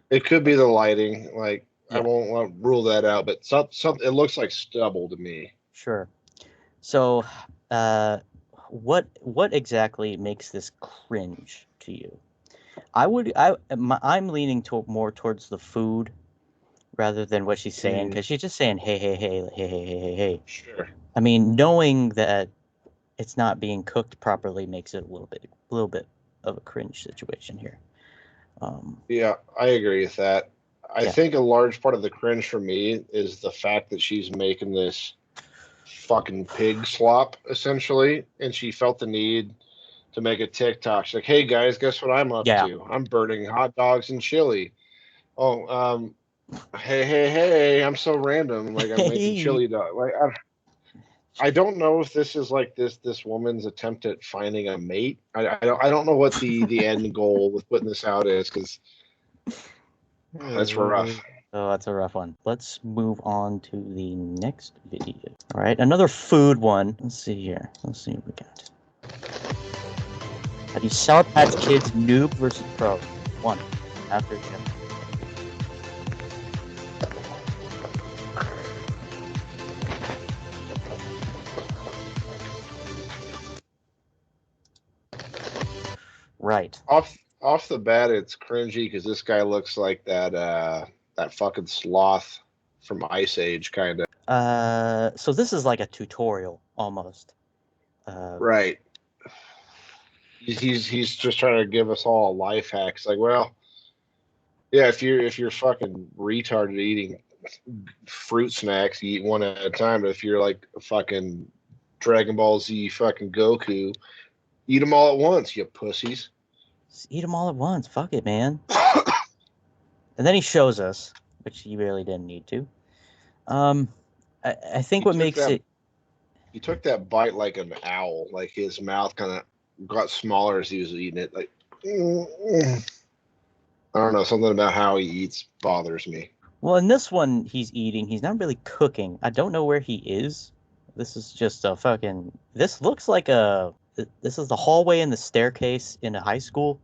It could be the lighting. Like I Yeah. won't rule that out, but some it looks like stubble to me. Sure. So, what exactly makes this cringe to you? I'm leaning more towards the food rather than what she's saying, because she's just saying hey hey hey hey hey hey hey hey. Sure. I mean, knowing that it's not being cooked properly makes it a little bit of a cringe situation here. Yeah, I agree with that. I Yeah. think a large part of the cringe for me is the fact that she's making this fucking pig slop essentially, and she felt the need to make a TikTok. She's like, "Hey guys, guess what I'm up Yeah. to? I'm burning hot dogs and chili." Oh, hey, hey, hey! I'm so random. Like I'm making chili dog. Like I don't know if this is like this woman's attempt at finding a mate. I don't know what the end goal with putting this out is, because that's rough. Oh, that's a rough one. Let's move on to the next video. All right, another food one. Let's see here. Let's see what we got. How do you Sour Patch Kids noob versus pro? One after each other. Right. Off the bat, it's cringy because this guy looks like that fucking sloth from Ice Age, kind of. So this is like a tutorial almost. Right. He's just trying to give us all a life hack. It's like, well, yeah, if you're fucking retarded eating fruit snacks, you eat one at a time. But if you're like a fucking Dragon Ball Z fucking Goku, eat them all at once, you pussies. Just eat them all at once. Fuck it, man. And then he shows us, which he really didn't need to. I think what makes it. He took that bite like an owl. Like his mouth kind of got smaller as he was eating it. Like, I don't know, something about how he eats bothers me. Well, in this one, he's eating. He's not really cooking. I don't know where he is. This is just a fucking. This looks like a. This is the hallway and the staircase in a high school.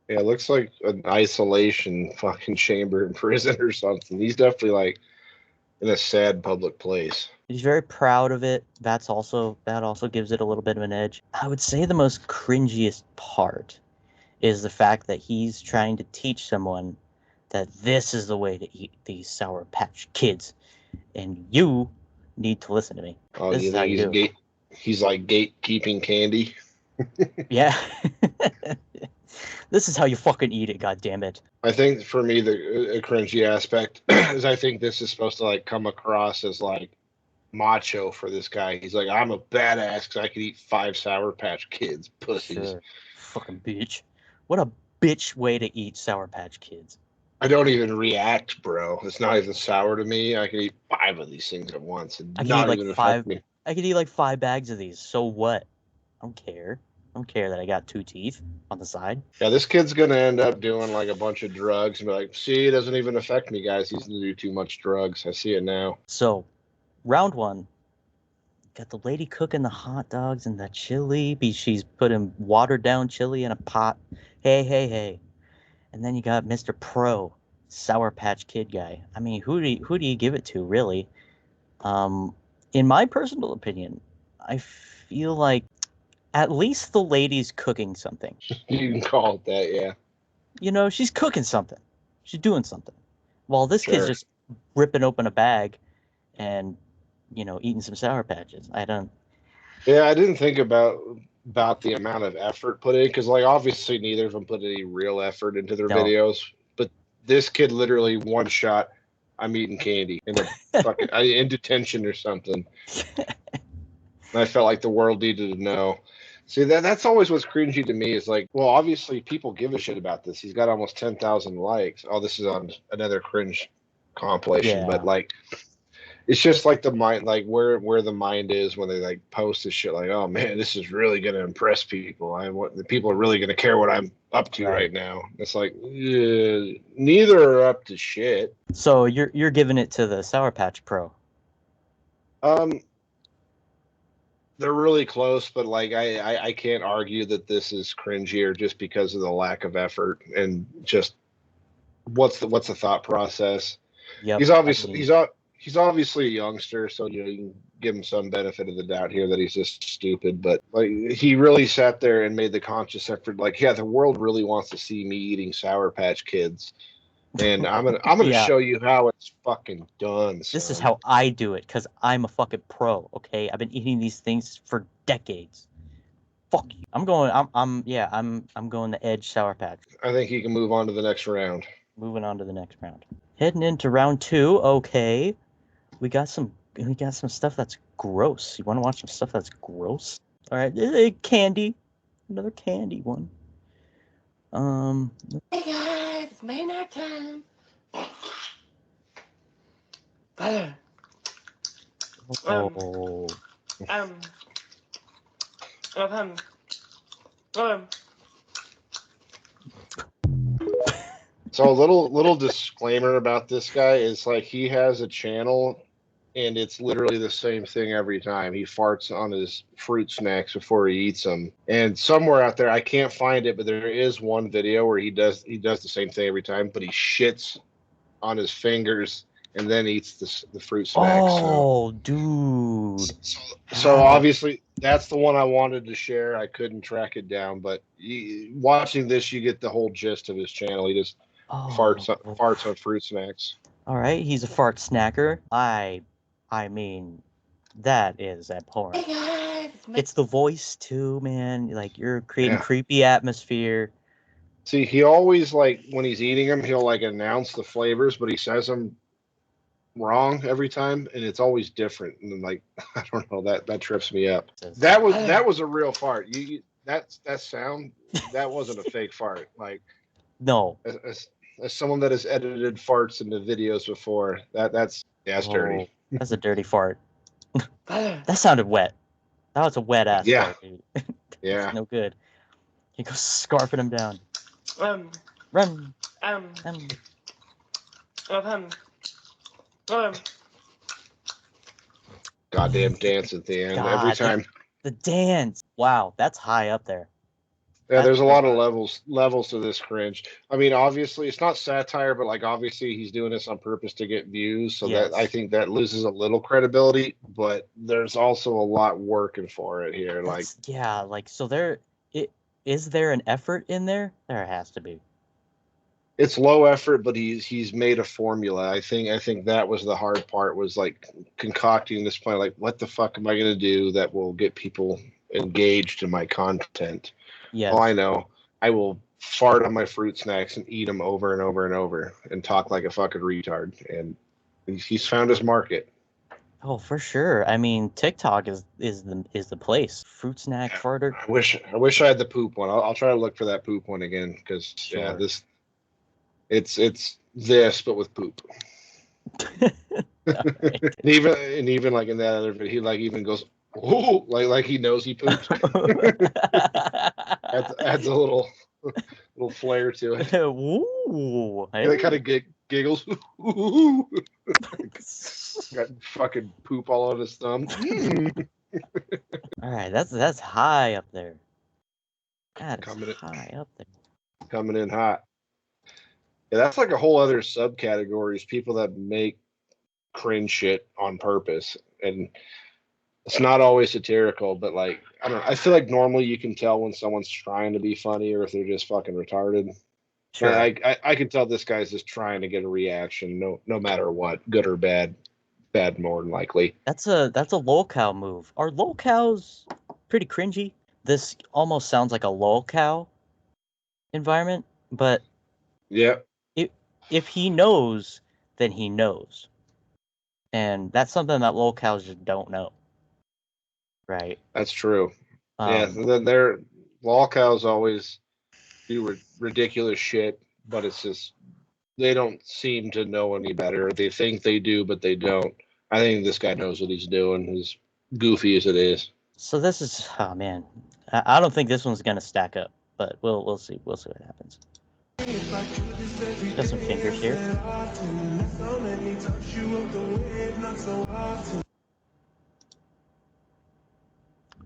Yeah, it looks like an isolation fucking chamber in prison or something. He's definitely like in a sad public place. He's very proud of it. That also gives it a little bit of an edge. I would say the most cringiest part is the fact that he's trying to teach someone that this is the way to eat these Sour Patch Kids, and you need to listen to me. Oh, This you is how you think do it. he's like gatekeeping candy? Yeah. This is how you fucking eat it, goddammit. I think for me, the cringy aspect is I think this is supposed to like come across as like macho for this guy. He's like, I'm a badass because I could eat 5 Sour Patch Kids, pussies. Sure. Fucking bitch. What a bitch way to eat Sour Patch Kids. I don't even react, bro. It's not even sour to me. I can eat 5 of these things at once and I can not eat like even 5. affect me. I could eat like 5 bags of these. So what? I don't care. I don't care that I got 2 teeth on the side. Yeah, this kid's gonna end up doing like a bunch of drugs and be like, see, it doesn't even affect me, guys. He's gonna do too much drugs. I see it now. So, round 1. Got the lady cooking the hot dogs and the chili. She's putting watered down chili in a pot. Hey. And then you got Mr. Pro, Sour Patch Kid guy. I mean, who do you give it to, really? In my personal opinion, I feel like at least the lady's cooking something. You can call it that, yeah. You know, she's cooking something. She's doing something. While this kid's Sure. just ripping open a bag and, you know, eating some Sour Patches. Yeah, I didn't think about the amount of effort put in because, like, obviously neither of them put any real effort into their No. videos. But this kid literally one shot, I'm eating candy in a fucking in detention or something. And I felt like the world needed to know. See, that's always what's cringy to me is like, well, obviously people give a shit about this. He's got almost 10,000 likes. Oh, this is on another cringe compilation, Yeah. but like, it's just like the mind, like where the mind is when they like post this shit. Like, oh man, this is really gonna impress people. The people are really gonna care what I'm up to right now. It's like, neither are up to shit. So you're giving it to the Sour Patch Pro. They're really close, but like I can't argue that this is cringier just because of the lack of effort and just what's the thought process. Yep. He's obviously a youngster, so you can give him some benefit of the doubt here that he's just stupid. But like he really sat there and made the conscious effort. Like, yeah, the world really wants to see me eating Sour Patch Kids, and I'm gonna Yeah. show you how it's fucking done. This is son. how I do it, because I'm a fucking pro, okay? I've been eating these things for decades. Fuck you. I'm going the Edge Sour Patch. I think he can move on to the next round. Moving on to the next round. Heading into round 2, okay. We got some stuff that's gross. You want to watch some stuff that's gross? All right, candy. Another candy one. Hey guys, it's Maynard time. Brother. Oh. So a little disclaimer about this guy is like he has a channel and it's literally the same thing every time. He farts on his fruit snacks before he eats them. And somewhere out there, I can't find it, but there is one video where he does the same thing every time, but he shits on his fingers and then eats the fruit snacks. Oh, dude. So obviously that's the one I wanted to share. I couldn't track it down, but watching this, you get the whole gist of his channel. He just farts on fruit snacks. All right, he's a fart snacker. I mean, that is abhorrent. Hey guys, It's the voice too, man. Like you're creating creepy atmosphere. See, he always like when he's eating them, he'll like announce the flavors, but he says them wrong every time, and it's always different. And then, like, I don't know, that trips me up. That was a real fart. That sound, that wasn't a fake fart. Like, no. As someone that has edited farts into videos before, that's dirty. That's a dirty fart. That sounded wet. That was a wet ass fart, dude. Yeah. It's no good. He goes scarfing him down. Run. Goddamn dance at the end every time. The dance. Wow, that's high up there. Yeah, there's a lot of levels to this cringe. I mean, obviously, it's not satire, but like obviously he's doing this on purpose to get views. So that I think that loses a little credibility, but there's also a lot working for it here. So is there an effort in there? There has to be. It's low effort, but he's made a formula. I think that was the hard part, was like concocting this plan. Like, what the fuck am I gonna do that will get people engaged in my content? Yeah. Oh, I know. I will fart on my fruit snacks and eat them over and over and over and talk like a fucking retard. And he's found his market. Oh, for sure. I mean, TikTok is the place. Fruit snack farter. I wish I had the poop one. I'll try to look for that poop one again because Sure. it's this but with poop. Right. and even like in that other video, he like even goes, oh, like he knows he poops. adds a little flair to it. Ooh, hey. He kind of giggles. Got fucking poop all on his thumb. All right, that's high up there. That is high up there. Coming in hot. Yeah, that's like a whole other subcategory. Is people that make cringe shit on purpose, and it's not always satirical, but like I don't know. I feel like normally you can tell when someone's trying to be funny or if they're just fucking retarded. Sure. I can tell this guy's just trying to get a reaction, no matter what, good or bad. Bad more than likely. That's a 𝓢𝓛𝓔𝓐 move. Are 𝓢𝓛𝓔𝓐s pretty cringy? This almost sounds like a 𝓢𝓛𝓐 environment, but yeah, if he knows, then he knows, and that's something that 𝓢𝓛𝓐s just don't know. Right. That's true. Yeah, they're 𝓢𝓛𝓐s always do ridiculous shit, but it's just they don't seem to know any better. They think they do, but they don't. I think this guy knows what he's doing, as goofy as it is. So this is, oh man, I don't think this one's gonna stack up, but we'll see. We'll see what happens. Got some fingers here.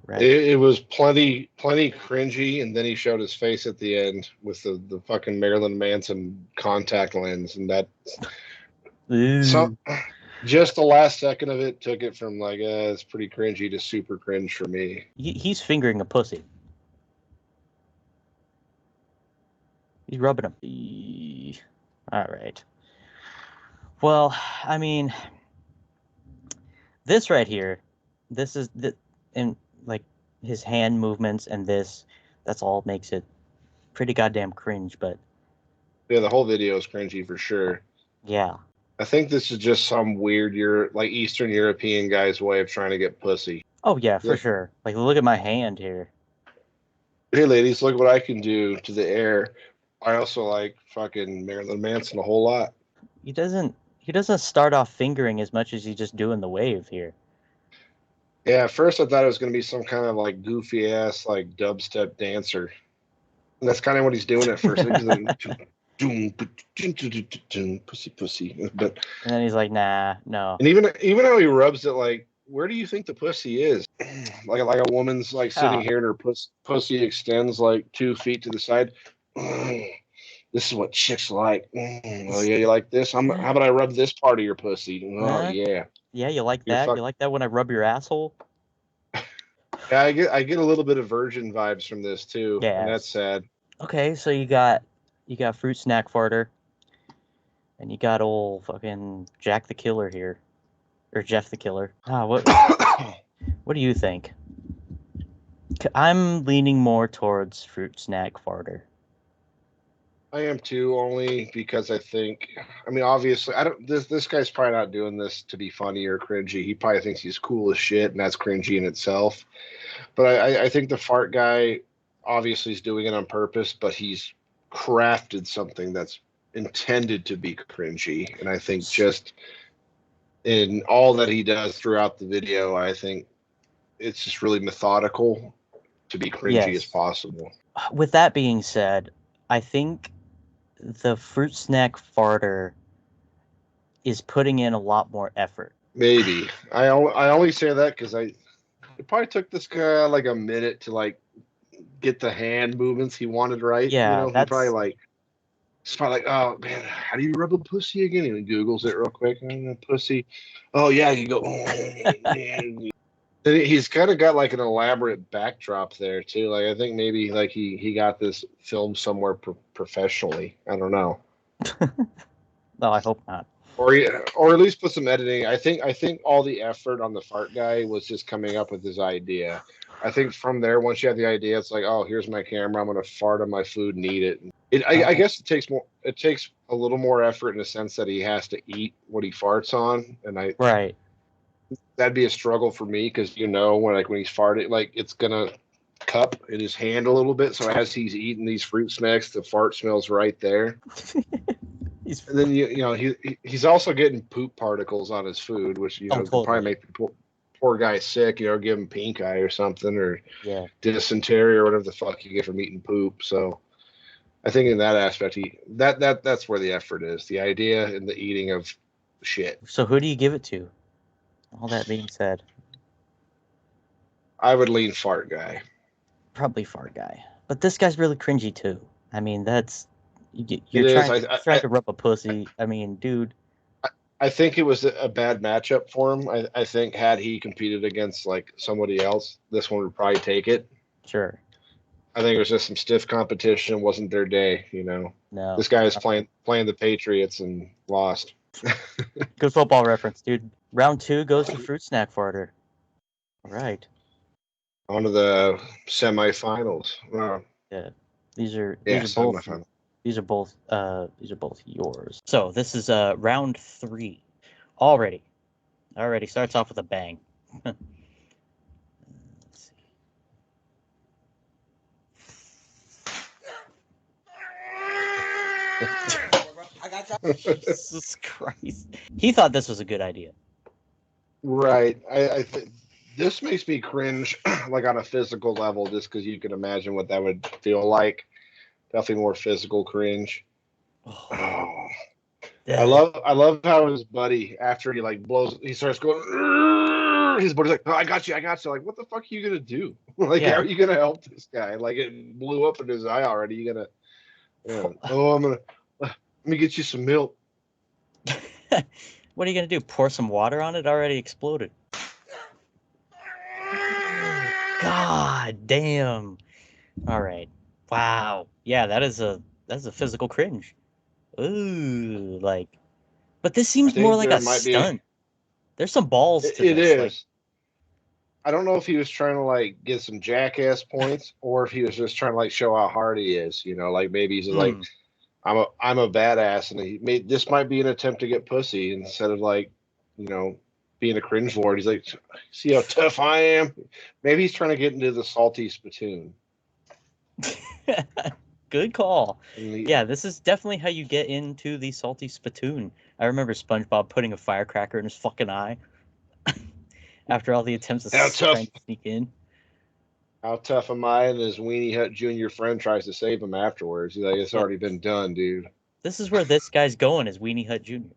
Right. It was plenty cringy, and then he showed his face at the end with the fucking Marilyn Manson contact lens, and that. So, just the last second of it took it from like it's pretty cringy to super cringe for me. He's fingering a pussy. He's rubbing him. All right. Well, I mean, this right here, this is and like his hand movements and that's all makes it pretty goddamn cringe. But yeah, the whole video is cringy for sure. Yeah. I think this is just some weird like Eastern European guy's way of trying to get pussy. Oh yeah, for sure. Like, look at my hand here. Hey ladies, look what I can do to the air. I also like fucking Marilyn Manson a whole lot. He doesn't start off fingering as much as he's just doing the wave here. Yeah, at first I thought it was going to be some kind of like goofy ass like dubstep dancer. And that's kind of what he's doing at first. Pussy. But and then he's like, nah, no. And even how he rubs it, like, where do you think the pussy is? like a woman's like sitting here and her pussy extends like 2 feet to the side. This is what chicks like. Oh yeah, you like this? How about I rub this part of your pussy? Oh yeah. Yeah, you like that? You like that when I rub your asshole? Yeah, I get a little bit of virgin vibes from this too. Yeah. And that's sad. Okay, so you got fruit snack farter. And you got old fucking Jack the Killer here. Or Jeff the Killer. What do you think? I'm leaning more towards fruit snack farter. I am too, only because I think, I mean, obviously, this guy's probably not doing this to be funny or cringy. He probably thinks he's cool as shit, and that's cringy in itself. But I think the fart guy obviously is doing it on purpose, but he's crafted something that's intended to be cringy. And I think just in all that he does throughout the video, I think it's just really methodical to be cringy as possible. With that being said, I think the fruit snack farter is putting in a lot more effort. Maybe. I only say that because it probably took this guy like a minute to like get the hand movements he wanted right. Yeah, he probably it's probably like, oh man, how do you rub a pussy again? And he Googles it real quick. Pussy. Oh yeah, you go. He's kind of got like an elaborate backdrop there too. Like I think maybe like he got this filmed somewhere professionally. I don't know. No, I hope not. or at least put some editing. I think all the effort on the fart guy was just coming up with his idea. I think from there, once you have the idea, it's like, oh, here's my camera. I'm gonna fart on my food and eat it. I guess it takes more. It takes a little more effort in the sense that he has to eat what he farts on, and Right. that'd be a struggle for me because when he's farting, like it's gonna cup in his hand a little bit. So as he's eating these fruit snacks, the fart smells right there. And then he's also getting poop particles on his food, which totally. could probably make the poor guy sick. Give him pink eye or something, or dysentery or whatever the fuck you get from eating poop. So I think in that aspect, that's where the effort is, the idea and the eating of shit. So who do you give it to? All that being said, I would lean fart guy. Probably fart guy, but this guy's really cringy too. I mean, you're trying to rub a pussy. I mean, dude. I think it was a bad matchup for him. I think had he competed against like somebody else, this one would probably take it. Sure. I think it was just some stiff competition. It wasn't their day, No. This guy is playing the Patriots and lost. Good football reference, dude. Round 2 goes to Fruit Snack Farter. All right. On to the semifinals. Wow. Yeah. These are both yours. So this is round 3. Already starts off with a bang. Let's see. Jesus Christ. He thought this was a good idea. Right. I think this makes me cringe like on a physical level just because you can imagine what that would feel like. Definitely more physical cringe. Oh. I love how his buddy, after he like blows, he starts going, his buddy's like, oh, I got you. Like, what the fuck are you gonna do? Like, how are you gonna help this guy? Like, it blew up in his eye already. You gonna, let me get you some milk. What are you gonna do? Pour some water on it? Already exploded. God damn. All right. Wow. Yeah, that's a physical cringe. Ooh, like, but this seems more like a stunt. There's some balls to it. It this. is. Like, I don't know if he was trying to like get some jackass points or if he was just trying to like show how hard he is. Like maybe he's like, I'm a badass, and this might be an attempt to get pussy instead of like, being a cringe lord. He's like, see how tough I am. Maybe he's trying to get into the salty spittoon. Good call. Yeah, this is definitely how you get into the salty spittoon. I remember SpongeBob putting a firecracker in his fucking eye after all the attempts to try and sneak in. How tough am I? And his Weenie Hut Jr. friend tries to save him afterwards. He's like, it's already been done, dude. This is where this guy's going, is Weenie Hut Jr.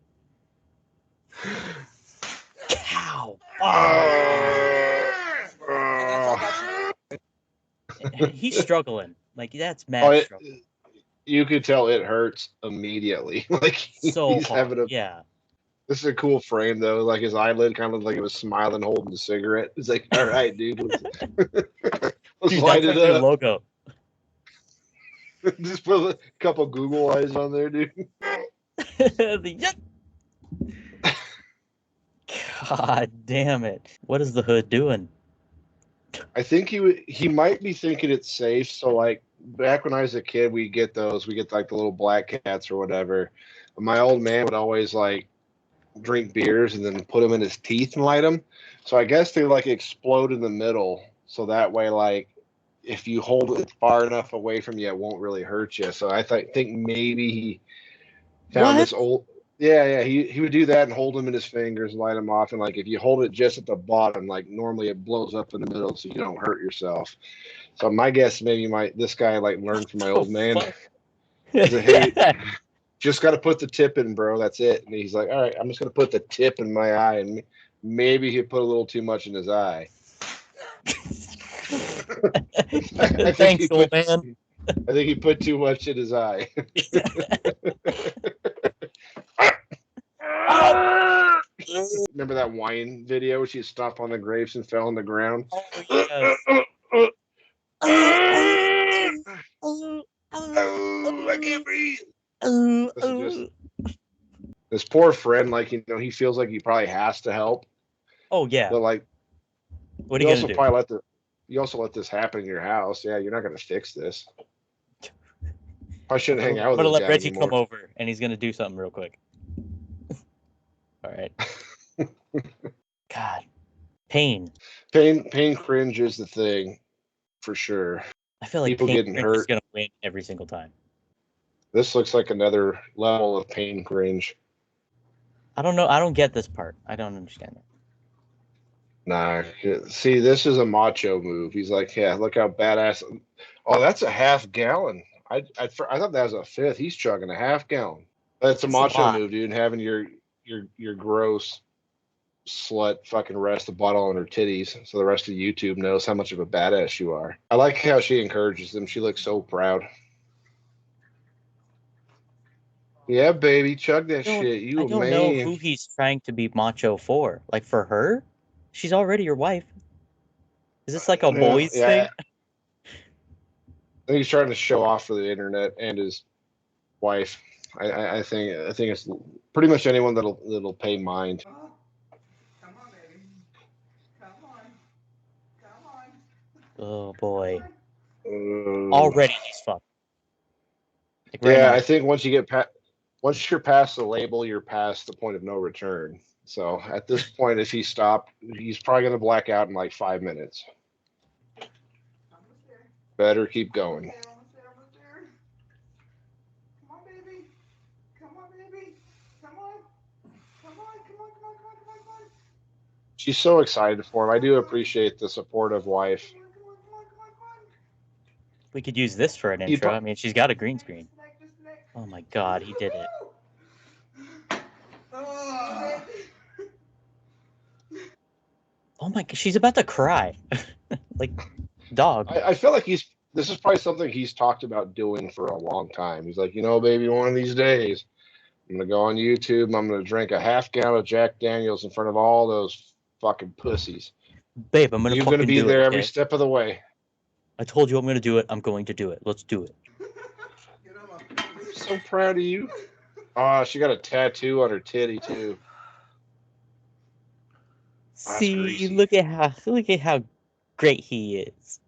Cow. He's struggling. Like, that's mad struggle. You could tell it hurts immediately. Like, he's having This is a cool frame, though. Like, his eyelid kind of looked like it was smiling, holding the cigarette. It's like, all right, dude. Let's light it up. Logo. Just put a couple Google eyes on there, dude. God damn it. What is the hood doing? I think he might be thinking it's safe. So, like, back when I was a kid, we get those. We get, like, the little black cats or whatever. My old man would always, like, drink beers and then put them in his teeth and light them. So I guess they, like, explode in the middle. So that way, like, if you hold it far enough away from you, it won't really hurt you. So I think maybe he found this old... Yeah, he would do that and hold them in his fingers and light them off. And like if you hold it just at the bottom, like normally it blows up in the middle, so you don't hurt yourself. So my guess, maybe this guy like learned from my old man. Like, hey, just got to put the tip in, bro. That's it. And he's like, all right, I'm just gonna put the tip in my eye, and maybe he put a little too much in his eye. Thanks, old man. I think he put too much in his eye. Remember that wine video where she stopped on the grapes and fell on the ground? I can't breathe. This poor friend, like, you know, he feels like he probably has to help. Oh yeah. But like, What are you gonna do? You also let this happen in your house. Yeah, you're not gonna fix this. I shouldn't hang out I'm with gonna this let guy Reggie anymore. come over, and he's gonna do something real quick. All right. God, pain. Pain cringe is the thing, for sure. I feel like People pain getting cringe is hurt. gonna win every single time. This looks like another level of pain cringe. I don't know. I don't get this part. I don't understand it. Nah, see, this is a macho move. He's like, yeah, look how badass. Oh, that's a half gallon. I thought that was a fifth. He's chugging a half gallon. That's a macho move, dude. Having your gross slut fucking rest the bottle on her titties, so the rest of YouTube knows how much of a badass you are. I like how she encourages them. She looks so proud. Yeah, baby, chug that shit. I don't know who he's trying to be macho for. Like, for her? She's already your wife. Is this like a boys thing? I think he's trying to show off for the internet and his wife. I think it's pretty much anyone that'll pay mind. Come on, baby. Come on. Oh boy. Already he's fucked. Like right now. I think once you're past the label, you're past the point of no return. So at this point, if he stopped, he's probably gonna black out in like 5 minutes. Better keep going. She's so excited for him. I do appreciate the supportive wife. We could use this for an intro. I mean, she's got a green screen. Oh my god, he did it. Oh my god, she's about to cry. Like, dog. I feel like this is probably something he's talked about doing for a long time. He's like, you know, baby, one of these days, I'm going to go on YouTube. I'm going to drink a half gallon of Jack Daniels in front of all those fucking pussies. Babe, I'm You're going to be there every step of the way. I told you I'm going to do it. I'm going to do it. Let's do it. I'm so proud of you. Oh, she got a tattoo on her titty, too. See, look at how great he is.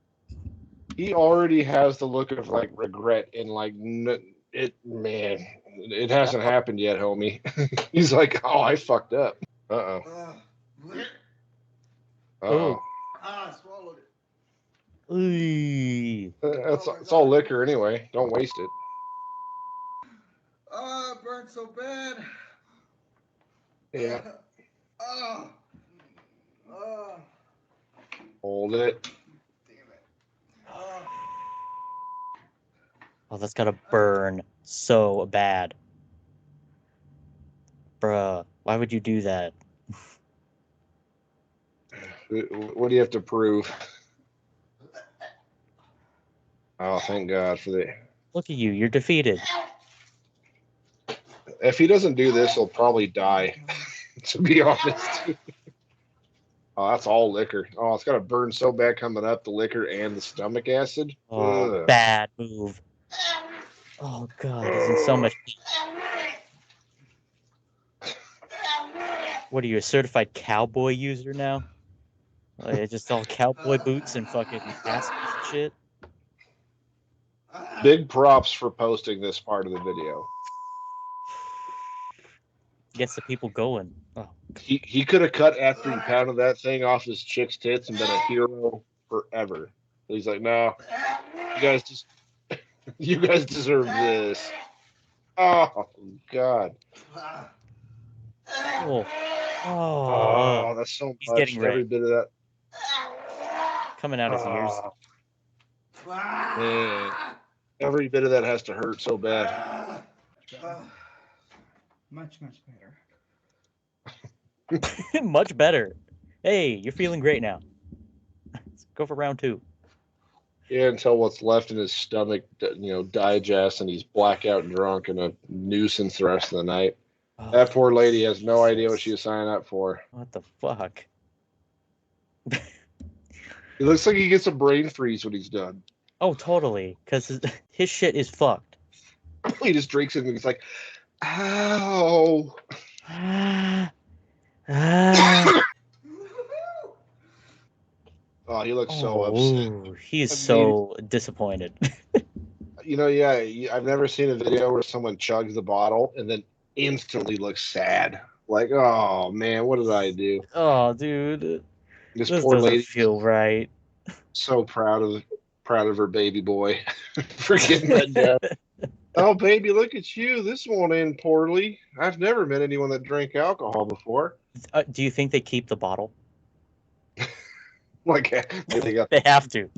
He already has the look of like regret and like it hasn't happened yet, homie. He's like, oh, I fucked up. Uh-oh. Uh-oh. I swallowed it. It's all liquor anyway. Don't waste it. Oh, it burns so bad. Yeah. Hold it. Damn it. Oh, that's gotta burn so bad. Bruh, why would you do that? What do you have to prove? Oh, thank God for that. Look at you, you're defeated. If he doesn't do this, he'll probably die, to be honest. Oh, that's all liquor. Oh, it's got to burn so bad coming up, the liquor and the stomach acid. Oh, bad move. Oh, God, he's in so much pain. What are you, a certified cowboy user now? Like, just all cowboy boots and fucking ass shit? Big props for posting this part of the video. Gets the people going. Oh. He could have cut after he pounded that thing off his chick's tits and been a hero forever. He's like, no, you guys deserve this. Oh God. Oh, that's so much. He's getting every bit of that coming out his ears. Man, every bit of that has to hurt so bad. Much better. Much better. Hey, you're feeling great now. Let's go for round 2. Yeah, until what's left in his stomach, digests, and he's blackout drunk and a nuisance the rest of the night. Oh, that poor lady has no idea what she was signing up for. What the fuck? It looks like he gets a brain freeze when he's done. Oh, totally. Because his shit is fucked. He just drinks it and he's like, ow. he looks so upset. Oh, he's I mean, so disappointed. yeah, I've never seen a video where someone chugs the bottle and then instantly looks sad. Like, oh man, what did I do? Oh, dude, This this poor doesn't lady, feel right. so proud of her baby boy for getting that done. Oh, baby, look at you. This won't end poorly. I've never met anyone that drank alcohol before. Do you think they keep the bottle? Like, they got, They have to.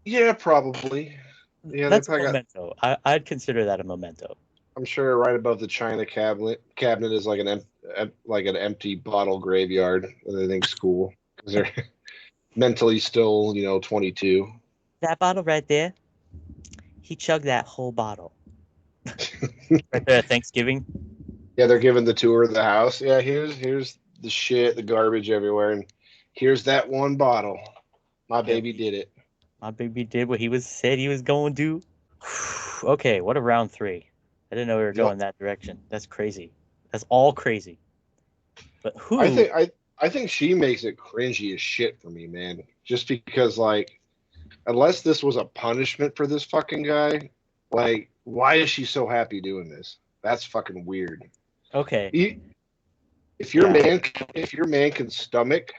yeah, probably. Yeah, That's they a probably got. memento. I'd consider that a memento. I'm sure right above the china cabinet is like an empty bottle graveyard that they think's cool because they're mentally still 22. That bottle right there, he chugged that whole bottle. Right there at Thanksgiving. Yeah, they're giving the tour of the house. Yeah, here's the shit, the garbage everywhere, and here's that one bottle. My baby did it. My baby did what said he was going to do. Okay, what a round 3. I didn't know we were going that direction. That's crazy. That's all crazy. But who? I think she makes it cringy as shit for me, man. Just because, like, unless this was a punishment for this fucking guy, like, why is she so happy doing this? That's fucking weird. Okay. If your man can stomach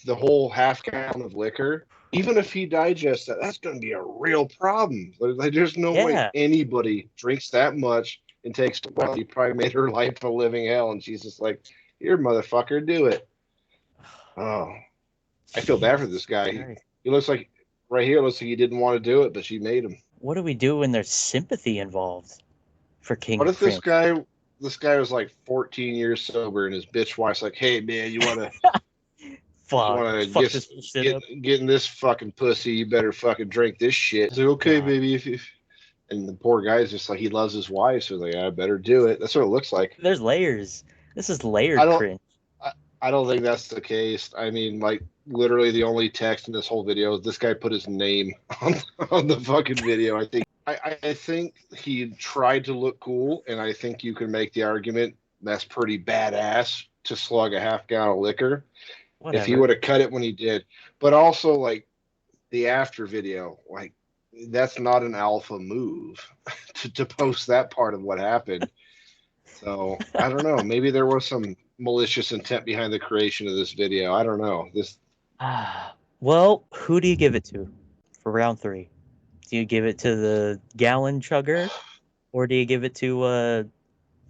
the whole half gallon of liquor, even if he digests that, that's going to be a real problem. Like, there's no way anybody drinks that much and takes. Well, he probably made her life a living hell, and she's just like, "Here, motherfucker, do it." Oh, I feel bad for this guy. He looks like right here. Looks like he didn't want to do it, but she made him. What do we do when there's sympathy involved for King? What if this guy was like 14 years sober, and his bitch wife's like, "Hey, man, you want to?" Get in this fucking pussy, you better fucking drink this shit. He's like, okay, baby. And the poor guy's just like, he loves his wife, so he's like, I better do it. That's what it looks like. There's layers. This is layered cringe. I don't think that's the case. I mean, like, literally the only text in this whole video is this guy put his name on the fucking video. I think he tried to look cool, and I think you can make the argument that's pretty badass to slug a half gallon of liquor. Whatever. If he would have cut it when he did. But also, like, the after video, like, that's not an alpha move to post that part of what happened. So, I don't know. Maybe there was some malicious intent behind the creation of this video. I don't know. Well, who do you give it to for round 3? Do you give it to the gallon chugger, or do you give it to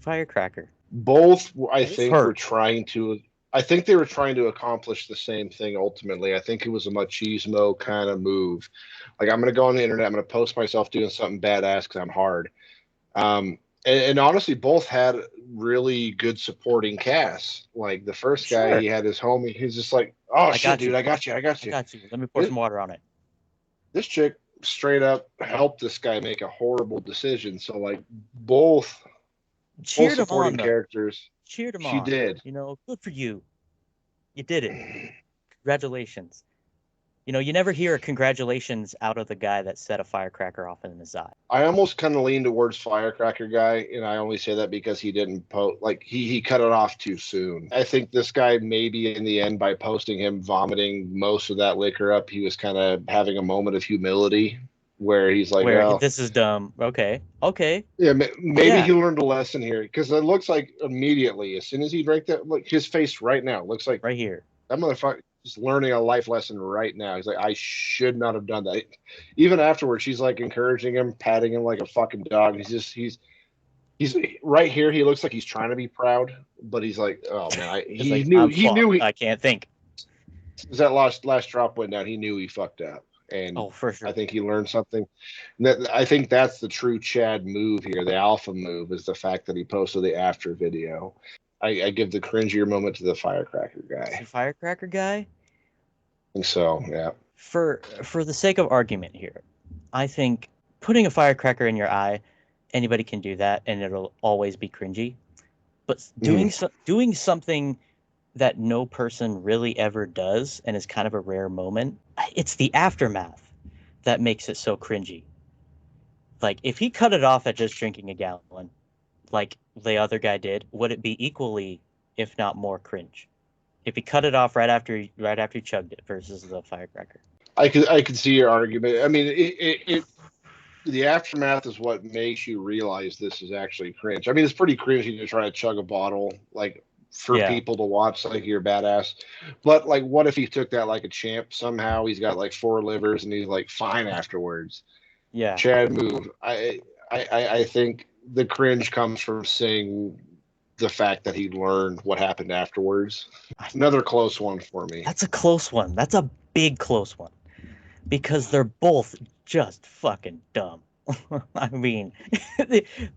Firecracker? Both, I think, were trying to... I think they were trying to accomplish the same thing ultimately. I think it was a machismo kind of move. Like, I'm going to go on the internet, I'm going to post myself doing something badass because I'm hard. And honestly, both had really good supporting casts. Like, the first guy, he had his homie. He's just like, oh, shit, dude, I got you. Let me pour some water on it. This chick straight up helped this guy make a horrible decision. So, like, both supporting characters. Cheered him on. She did. Good for you. You did it. Congratulations. You never hear a congratulations out of the guy that set a firecracker off in his eye. I almost kind of lean towards firecracker guy, and I only say that because he didn't post, like, he cut it off too soon. I think this guy, maybe in the end, by posting him vomiting most of that liquor up, he was kind of having a moment of humility where he's like, well, this is dumb. Okay. Yeah, maybe he learned a lesson here, because it looks like immediately, as soon as he drank that, like, his face right now looks like right here. That motherfucker is learning a life lesson right now. He's like, I should not have done that. Even afterwards, she's like encouraging him, patting him like a fucking dog. He's right here. He looks like he's trying to be proud, but he's like, oh man, he knew. I can't think. As that last drop went down, he knew he fucked up. And for sure. I think he learned something. I think that's the true Chad move here. The alpha move is the fact that he posted the after video. I give the cringier moment to the firecracker guy. The firecracker guy? I think so, yeah. For the sake of argument here, I think putting a firecracker in your eye, anybody can do that, and it'll always be cringy. But doing something that no person really ever does, and is kind of a rare moment, it's the aftermath that makes it so cringy. Like, if he cut it off at just drinking a gallon, like the other guy did, would it be equally, if not more, cringe? If he cut it off right after he chugged it versus the firecracker. I could see your argument. I mean, the aftermath is what makes you realize this is actually cringe. I mean, it's pretty cringy to try to chug a bottle, like for people to watch, like you're badass. But like, what if he took that like a champ? Somehow he's got like 4 livers and he's like fine afterwards. Yeah. Chad move. I think the cringe comes from seeing the fact that he learned what happened afterwards. Another close one for me. That's a close one. That's a big close one. Because they're both just fucking dumb. I mean,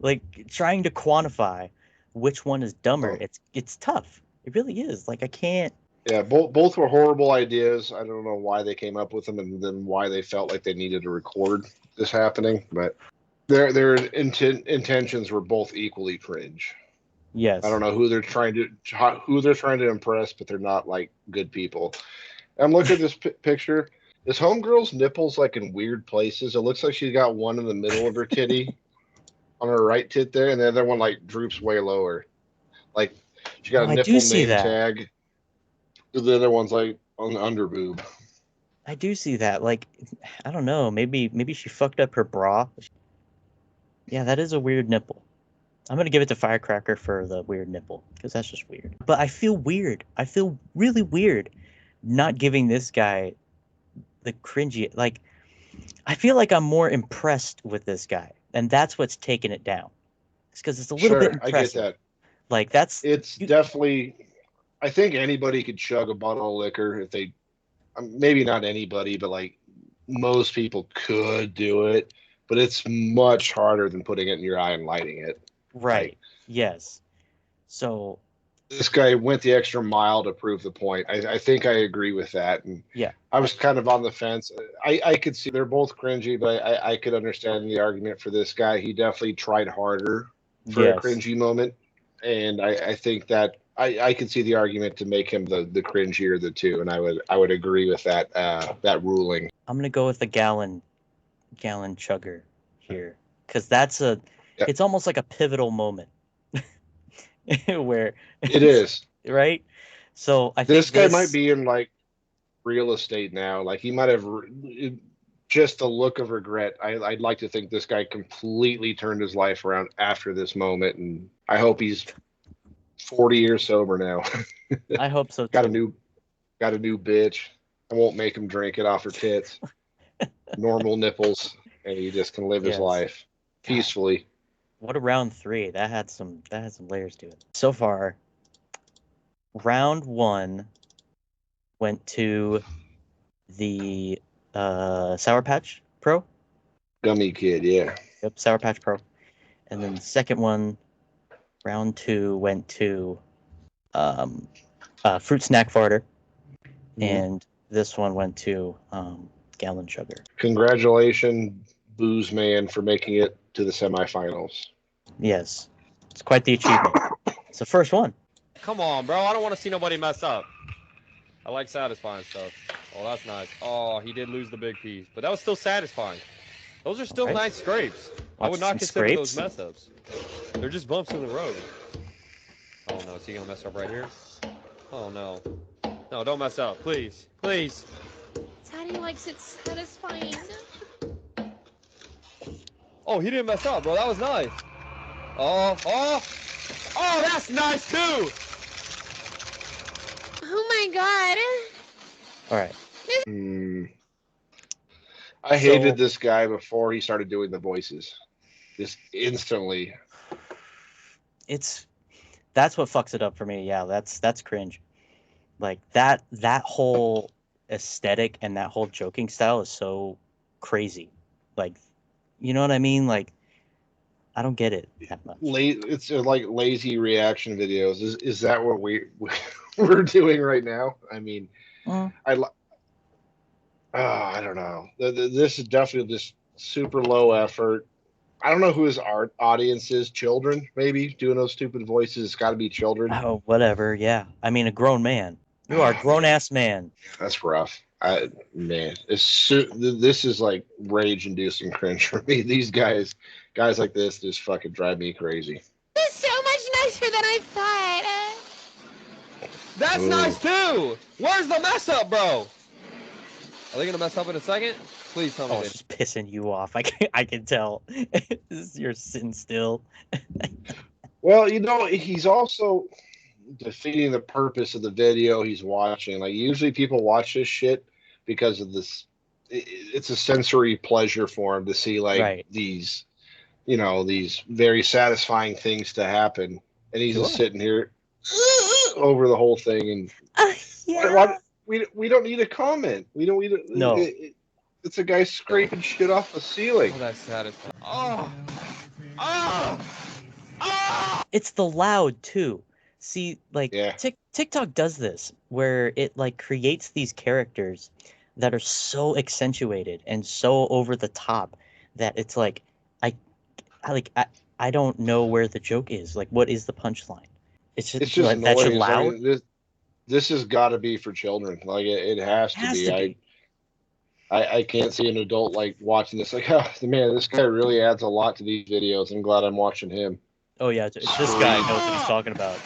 like trying to quantify which one is dumber, it's tough. It really is. Like I can't. Yeah, both were horrible ideas. I don't know why they came up with them and then why they felt like they needed to record this happening, but their intentions were both equally cringe. Yes. I don't know who they're trying to impress, but they're not like good people. I'm looking at this picture. This homegirl's nipples like in weird places. It looks like she's got one in the middle of her titty, on her right tit there, and the other one like droops way lower. Like she got a nipple name tag. The other one's like on the under boob. I do see that. Like, I don't know. Maybe she fucked up her bra. Yeah, that is a weird nipple. I'm gonna give it to Firecracker for the weird nipple because that's just weird. But I feel weird. I feel really weird not giving this guy the cringy. Like, I feel like I'm more impressed with this guy, and that's what's taking it down. It's because it's a little bit impressive. I get that. Like it's definitely. I think anybody could chug a bottle of liquor if they. Maybe not anybody, but like most people could do it. But it's much harder than putting it in your eye and lighting it. Right. Like, yes. So this guy went the extra mile to prove the point. I think I agree with that. And yeah, I was kind of on the fence. I could see they're both cringy, but I could understand the argument for this guy. He definitely tried harder for a cringy moment. And I think that I could see the argument to make him the cringier of the two. And I would agree with that ruling. I'm gonna go with the gallon chugger here. Because that's it's almost like a pivotal moment. Where it is. Right? So I think this guy might be in like real estate now. Like he might have just the look of regret. I'd like to think this guy completely turned his life around after this moment, and I hope he's 40 years sober now. I hope so too. Got a new bitch. I won't make him drink it off her tits. Normal nipples, and he just can live his life peacefully. What a round 3. That had some layers to it. So far, round 1 went to the Sour Patch Pro. Gummy Kid, yeah. Yep, Sour Patch Pro. And then the second one, round 2, went to Fruit Snack Farter. Mm-hmm. And this one went to Gallon Sugar. Congratulations, Booze Man, for making it to the semifinals. Yes. It's quite the achievement. It's the first one. Come on, bro. I don't want to see nobody mess up. I like satisfying stuff. Oh, that's nice. Oh, he did lose the big piece, but that was still satisfying. Those are still nice scrapes. I would not consider those mess ups. They're just bumps in the road. Oh, no. Is he going to mess up right here? Oh, no. No, don't mess up. Please. Please. Daddy likes it satisfying. Oh, he didn't mess up, bro. That was nice. Oh, that's nice, too. Oh, my God. All right. I hated this guy before he started doing the voices. Just instantly. That's what fucks it up for me. Yeah, that's cringe. Like that whole aesthetic and that whole joking style is so crazy. Like, you know what I mean? Like, I don't get it that much. It's like lazy reaction videos. Is that what we're doing right now? I mean, I don't know. This is definitely just super low effort. I don't know who his audience is. Children, maybe, doing those stupid voices. It's got to be children. Oh, whatever. Yeah. I mean, a grown man. You are a grown-ass man. That's rough. This is like rage-inducing cringe for me. These guys like this just fucking drive me crazy. This is so much nicer than I thought. That's nice, too. Where's the mess up, bro? Are they gonna mess up in a second? Please tell me. Oh, it's just pissing you off. I can tell. You're sitting still. Well, you know, he's also defeating the purpose of the video he's watching. Like usually people watch this shit because of this. It's a sensory pleasure for him to see like these, you know, these very satisfying things to happen, and he's just sitting here over the whole thing. And we don't need a comment. We don't need a, no. It's a guy scraping shit off the ceiling. Oh, that's satisfying. Oh. It's the loud too. See, like TikTok does this where it like creates these characters that are so accentuated and so over the top that it's like I don't know where the joke is. Like, what is the punchline? It's just like, that should loud. I mean, this has got to be for children. Like it has to be. I can't see an adult like watching this. Like, oh, man, this guy really adds a lot to these videos. I'm glad I'm watching him. Oh yeah, this guy knows what he's talking about.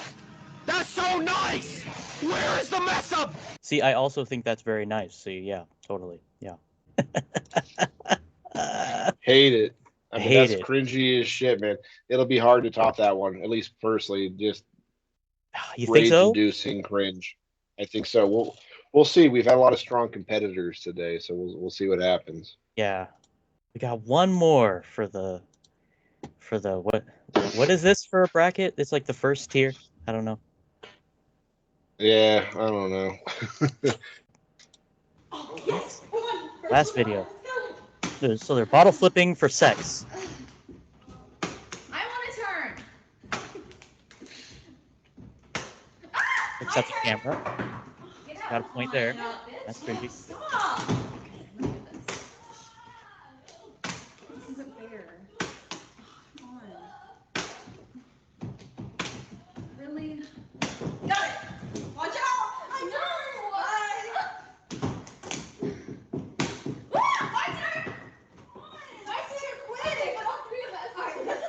That's so nice. Where is the mess up? See, I also think that's very nice. See, yeah, totally, yeah. Hate it. I mean, that's cringy as shit, man. It'll be hard to top that one, at least personally. Just you think so? Rage-inducing cringe. I think so. We'll see. We've had a lot of strong competitors today, so we'll see what happens. Yeah, we got one more for the what is this for a bracket? It's like the first tier. I don't know. Yeah, I don't know. Last video. So they're bottle flipping for sex. I want to turn. Except the camera. Got a point there. That's cringy. Stop. This isn't fair. Come on. Really? Got it. Watch out! I know. My turn. I see you're quitting. But all three of us. All right, let's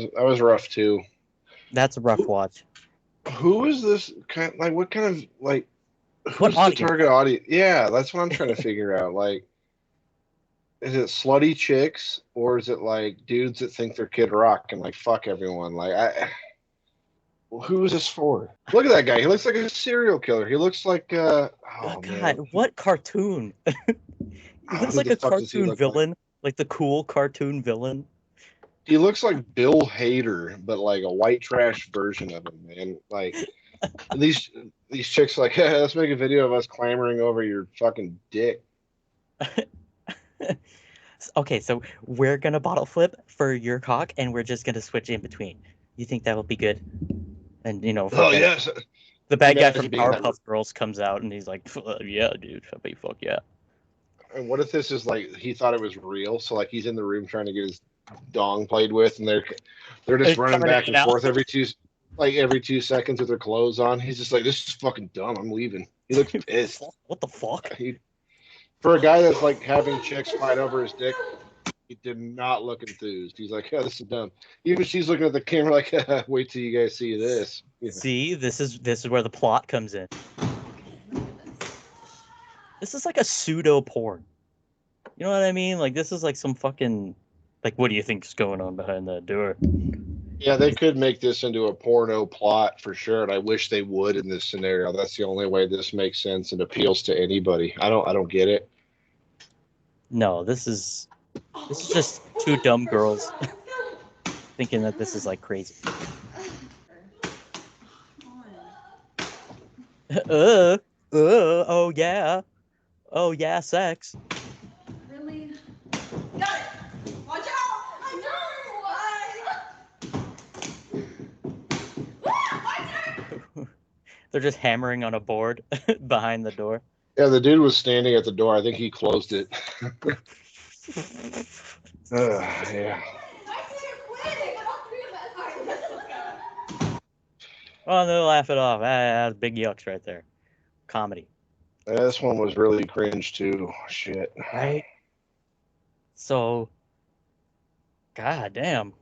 go. That was rough too. That's a rough watch. Who is this kind? Like, what kind of like? Who's the target audience? Yeah, that's what I'm trying to figure out. Like, is it slutty chicks or is it like dudes that think they're Kid Rock and like fuck everyone? Like, who is this for? Look at that guy. He looks like a serial killer. He looks like oh God, man. what cartoon? He looks like a cartoon villain, like the cool cartoon villain. He looks like Bill Hader, but like a white trash version of him, man. Like these chicks are like, hey, let's make a video of us clamoring over your fucking dick. Okay, so we're gonna bottle flip for your cock, and we're just gonna switch in between. You think that would be good? And you know, yes, the bad guy from Powerpuff Girls comes out, and he's like, "Yeah, dude, I bet fuck yeah." And what if this is like he thought it was real? So like he's in the room trying to get his dong played with, and they're just running back and forth every 2 seconds with their clothes on. He's just like, this is fucking dumb. I'm leaving. He looks pissed. What the fuck? For a guy that's like having chicks fight over his dick, he did not look enthused. He's like, yeah, this is dumb. Even she's looking at the camera like, wait till you guys see this. Yeah. See, this is where the plot comes in. This is like a pseudo porn. You know what I mean? Like this is like some fucking like, what do you think's going on behind that door? Yeah, they could make this into a porno plot for sure, and I wish they would in this scenario. That's the only way this makes sense and appeals to anybody. I don't get it. No, this is just two dumb girls thinking that this is like crazy. Oh yeah, sex. Really? Got it. Watch out! I know. They're just hammering on a board behind the door. Yeah, the dude was standing at the door. I think he closed it. Yeah. Oh, they'll laugh it off. That's big yucks right there. Comedy. Yeah, this one was really cringe too. Shit. Right? So, god damn.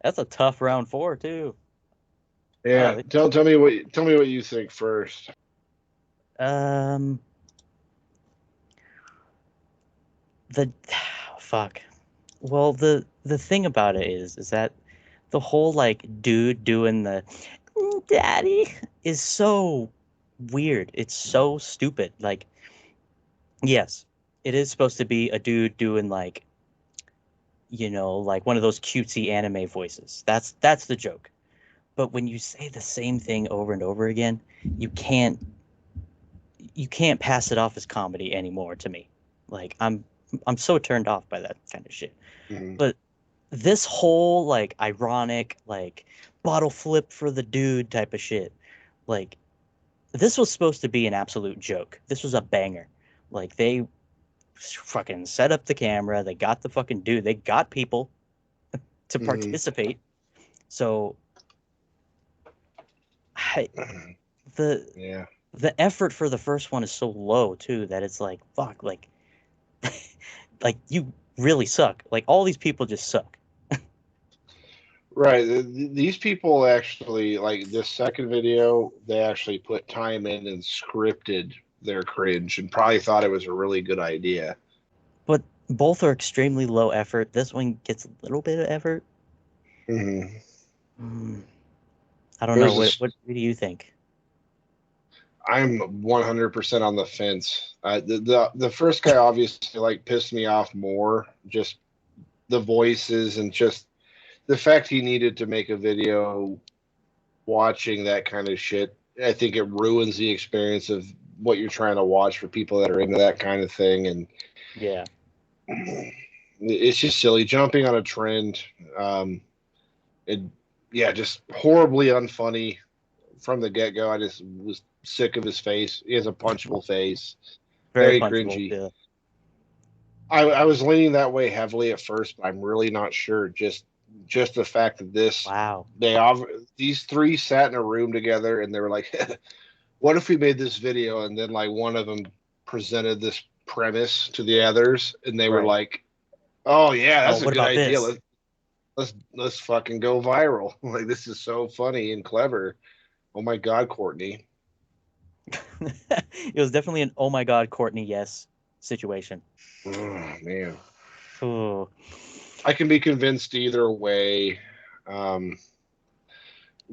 That's a tough round 4 too. Yeah, tell me what you think first. The fuck. Well, the thing about it is that the whole like dude doing the daddy is so weird. It's so stupid. Like, yes, it is supposed to be a dude doing like, like one of those cutesy anime voices. That's the joke. But when you say the same thing over and over again, you can't pass it off as comedy anymore to me. Like I'm so turned off by that kind of shit. Mhm. But this whole like ironic like bottle flip for the dude type of shit, like this was supposed to be an absolute joke. This was a banger. Like they fucking set up the camera, they got the fucking dude, they got people to participate. So the effort for the first one is so low too that it's like fuck, like like you really suck. Like all these people just suck. Right. These people actually, like this second video, they actually put time in and scripted their cringe and probably thought it was a really good idea. But both are extremely low effort. This one gets a little bit of effort. I don't know. What do you think? I'm 100% on the fence. The first guy obviously like pissed me off more. Just the voices and just the fact he needed to make a video watching that kind of shit. I think it ruins the experience of what you're trying to watch for people that are into that kind of thing. And yeah, it's just silly jumping on a trend. Just horribly unfunny from the get go. I just was sick of his face. He has a punchable face. Very cringy. Yeah. I was leaning that way heavily at first, but I'm really not sure. Just the fact that these three sat in a room together and they were like, what if we made this video? And then like one of them presented this premise to the others and they were like, oh yeah, that's a good idea. Let's fucking go viral. Like, this is so funny and clever. Oh my God, Courtney. It was definitely an oh my God, Courtney, yes situation. Oh man. Ooh. I can be convinced either way.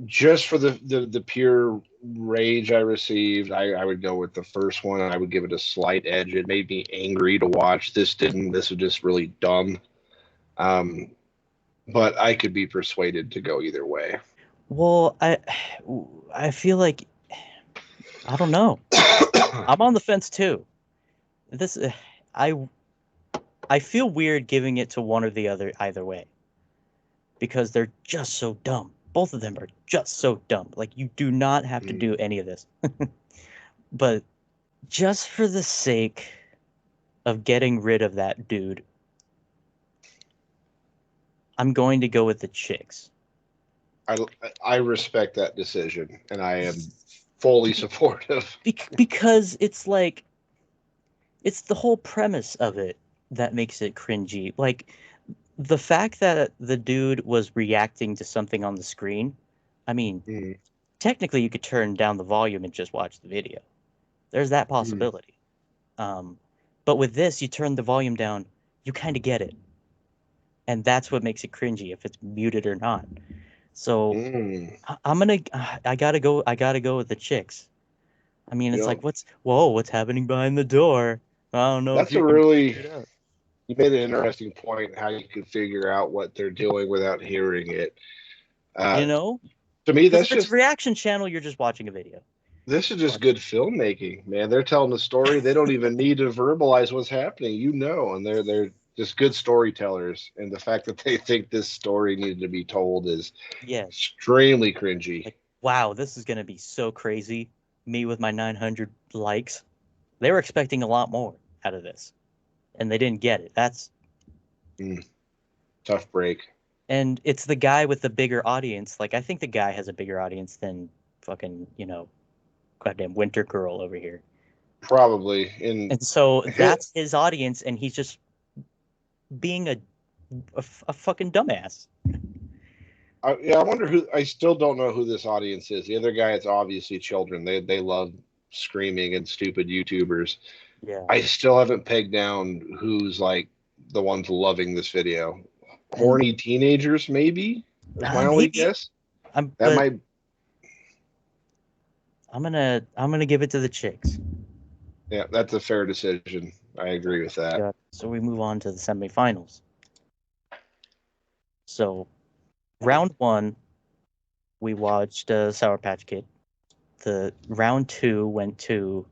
Just for the pure rage I received, I would go with the first one. I would give it a slight edge. It made me angry to watch. This didn't. This was just really dumb. But I could be persuaded to go either way. Well, I feel like I don't know. I'm on the fence too. I feel weird giving it to one or the other either way. Because they're just so dumb. Both of them are just so dumb. Like you do not have to do any of this. But just for the sake of getting rid of that dude, I'm going to go with the chicks. I respect that decision, and I am fully supportive. Because it's like, it's the whole premise of it that makes it cringy. Like, the fact that the dude was reacting to something on the screen, I mean, technically you could turn down the volume and just watch the video. There's that possibility. But with this, you turn the volume down, you kind of get it. And that's what makes it cringy, if it's muted or not. So I gotta go with the chicks. I mean, it's like, what's happening behind the door? I don't know. That's you made an interesting point, how you can figure out what they're doing without hearing it. To me, that's just reaction channel. You're just watching a video. This is just good filmmaking, man. They're telling the story. They don't even need to verbalize what's happening, and they're just good storytellers. And the fact that they think this story needed to be told is extremely cringy. Like, wow, this is gonna be so crazy. Me with my 900 likes. They were expecting a lot more out of this, and they didn't get it. That's tough break. And it's the guy with the bigger audience. Like, I think the guy has a bigger audience than fucking, goddamn Winter Girl over here. Probably. And so that's his audience, and he's just being a fucking dumbass. I wonder who. I still don't know who this audience is. The other guy, it's obviously children. They love screaming and stupid YouTubers. Yeah. I still haven't pegged down who's like the ones loving this video. Horny teenagers, maybe. Is my only guess. I'm gonna give it to the chicks. Yeah, that's a fair decision. I agree with that. Yeah. So we move on to the semifinals. So, round 1, we watched Sour Patch Kid. The round 2 went to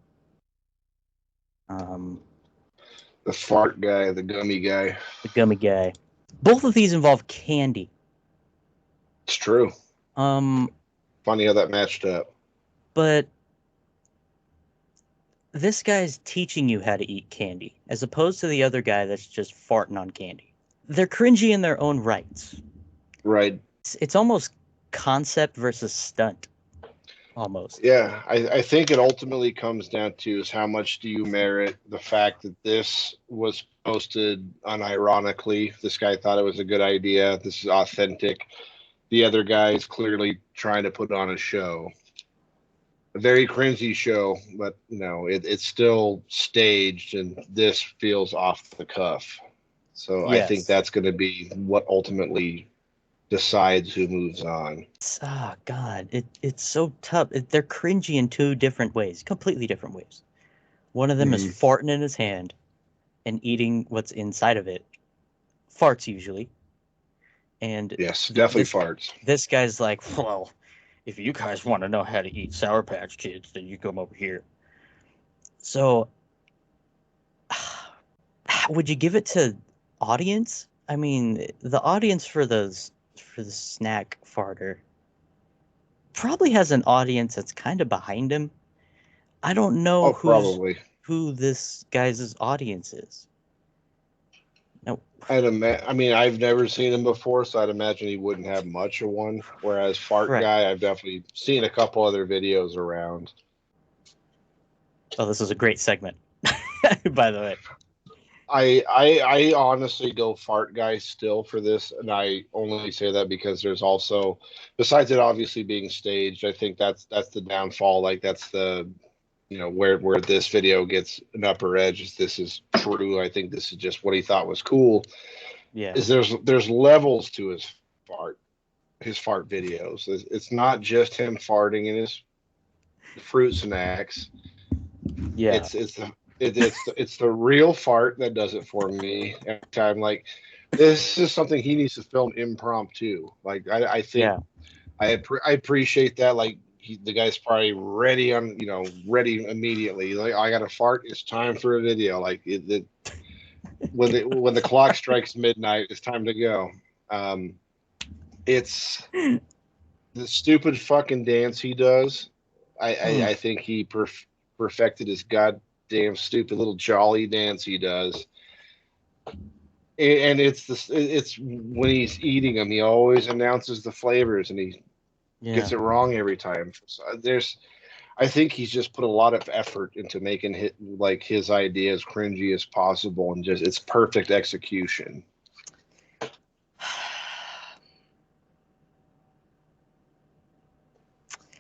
the fart guy, the gummy guy. The gummy guy. Both of these involve candy. It's true. Funny how that matched up. But this guy's teaching you how to eat candy, as opposed to the other guy that's just farting on candy. They're cringy in their own rights. Right. It's almost concept versus stunt. Almost. Yeah, I think it ultimately comes down to is how much do you merit the fact that this was posted unironically. This guy thought it was a good idea. This is authentic. The other guy is clearly trying to put on a show. A very cringy show, but it's still staged, and this feels off the cuff. So yes. I think that's going to be what ultimately decides who moves on. Oh God, it's so tough. They're cringy in 2 different ways, completely different ways. One of them is farting in his hand and eating what's inside of it. Farts usually. And yes, definitely farts. This guy's like, well, if you guys want to know how to eat Sour Patch Kids, then you come over here. So, would you give it to audience? I mean, the audience for the snack farter probably has an audience that's kind of behind him. I don't know who this guy's audience is. No. I've never seen him before, so I'd imagine he wouldn't have much of one. Whereas Fart Guy, I've definitely seen a couple other videos around. Oh, this is a great segment, by the way. I honestly go Fart Guy still for this, and I only say that because there's also, besides it obviously being staged, I think that's the downfall. Like that's the where this video gets an upper edge is this is true. I think this is just what he thought was cool. Yeah. Is there's levels to his fart videos. It's not just him farting in his fruit snacks. Yeah. It's the real fart that does it for me every time. Like this is something he needs to film impromptu. Like I think I appreciate that. Like the guy's probably ready immediately. Like I got to fart. It's time for a video. Like when the clock strikes midnight, it's time to go. It's the stupid fucking dance he does. I think he perfected his goddamn stupid little jolly dance he does. And it's when he's eating them, he always announces the flavors, and he gets it wrong every time. So I think he's just put a lot of effort into making his idea as cringy as possible, and just it's perfect execution.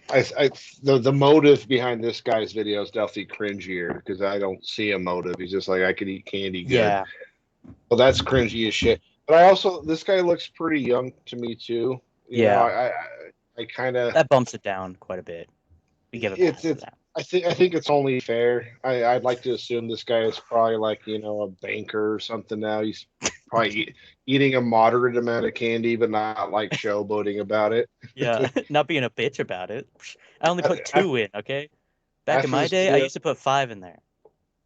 The motive behind this guy's video is definitely cringier because I don't see a motive. He's just like, I could eat candy good. Yeah. Well, that's cringy as shit. But this guy looks pretty young to me too. You know, I kind of that bumps it down quite a bit. We give it that. I think it's only fair. I'd like to assume this guy is probably like a banker or something now. He's probably eating a moderate amount of candy, but not like showboating about it. Yeah, not being a bitch about it. I only put 2 in. Okay, back in my day, I used to put 5 in there.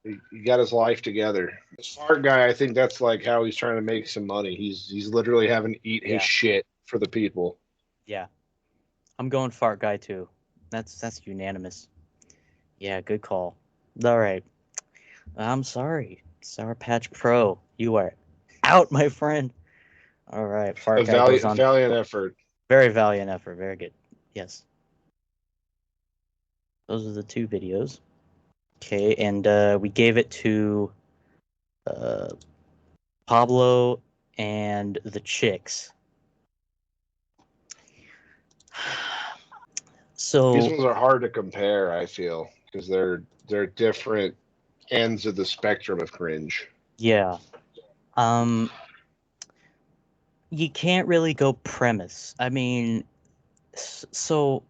He got his life together. This Fart Guy, I think that's like how he's trying to make some money. He's literally having to eat his shit for the people. Yeah, I'm going Fart Guy too. That's unanimous. Yeah, good call. All right. I'm sorry, Sour Patch Pro. You are out, my friend. All right, Fart Guy goes on. Valiant effort. Very valiant effort. Very good. Yes. Those are the 2 videos. Okay, and we gave it to Pablo and the chicks. So these ones are hard to compare, I feel, because they're different ends of the spectrum of cringe. yeah, you can't really go premise. I mean, so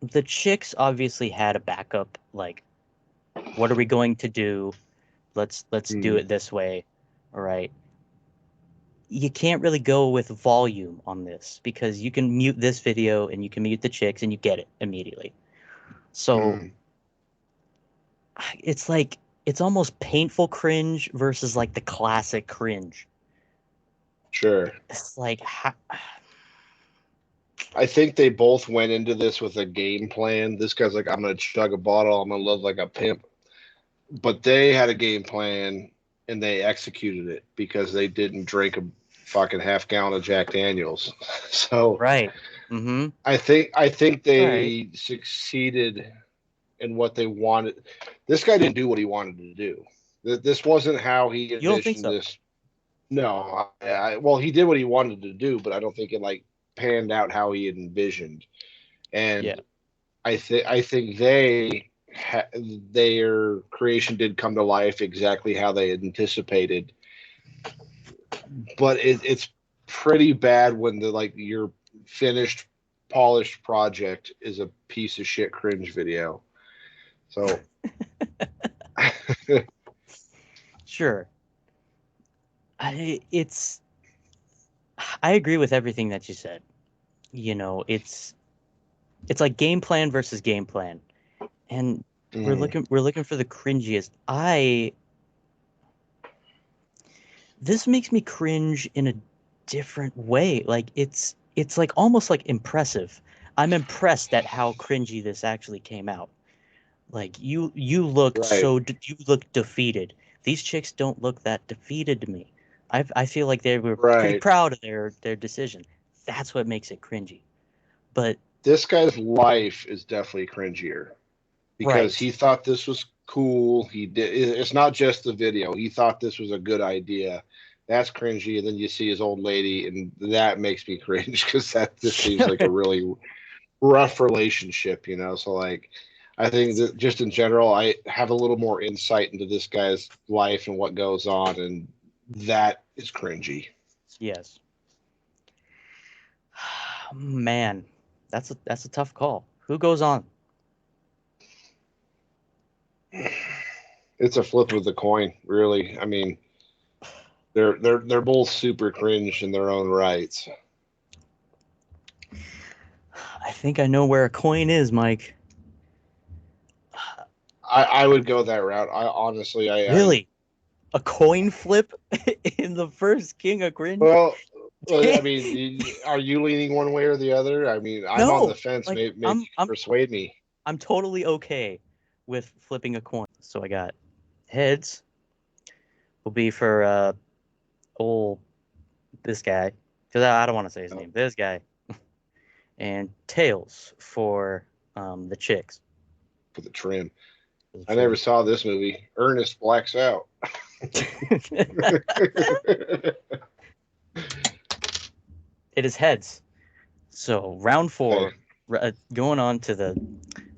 the chicks obviously had a backup. Like, what are we going to do? Let's do it this way. All right. You can't really go with volume on this because you can mute this video and you can mute the chicks and you get it immediately. So it's like it's almost painful cringe versus like the classic cringe. Sure. It's like I think they both went into this with a game plan. This guy's like, I'm gonna chug a bottle, I'm gonna live like a pimp. But they had a game plan and they executed it because they didn't drink a fucking half gallon of Jack Daniels. So right. Mm-hmm. I think they succeeded in what they wanted. This guy didn't do what he wanted to do. This wasn't how he envisioned You don't think so? this. No, well, he did what he wanted to do, but I don't think it like panned out how he had envisioned. And Yeah. I think their creation did come to life exactly how they had anticipated. But it's pretty bad when the like your finished, polished project is a piece of shit cringe video. So Sure. I agree with everything that you said. You know, it's like game plan versus game plan. And we're looking for the cringiest. This makes me cringe in a different way. Like it's like almost like impressive. I'm impressed at how cringy this actually came out. Like you look you look defeated. These chicks don't look that defeated to me. I feel like they were pretty proud of their decision. That's what makes it cringy. But this guy's life is definitely cringier because he thought this was cool. He did. It's not just the video. He thought this was a good idea. That's cringy. And then you see his old lady, and that makes me cringe because that just seems like a really rough relationship, you know. So like, I think that just in general, I have a little more insight into this guy's life and what goes on, and that is cringy. Yes. Man, that's a tough call. Who goes on? It's a flip of the coin, really. I mean, they're both super cringe in their own rights. I think I know where a coin is, Mike. I would go that route. I honestly, really a coin flip in the first King of Cringe. Well, I mean, are you leaning one way or the other? I mean, I'm on the fence. Like, maybe persuade me. I'm totally okay with flipping a coin. So I got heads will be for this guy, because I don't want to say his name. This guy. And tails for the chicks. For the trim. I never saw this movie. Ernest blacks out. It is heads. So round 4, going on to the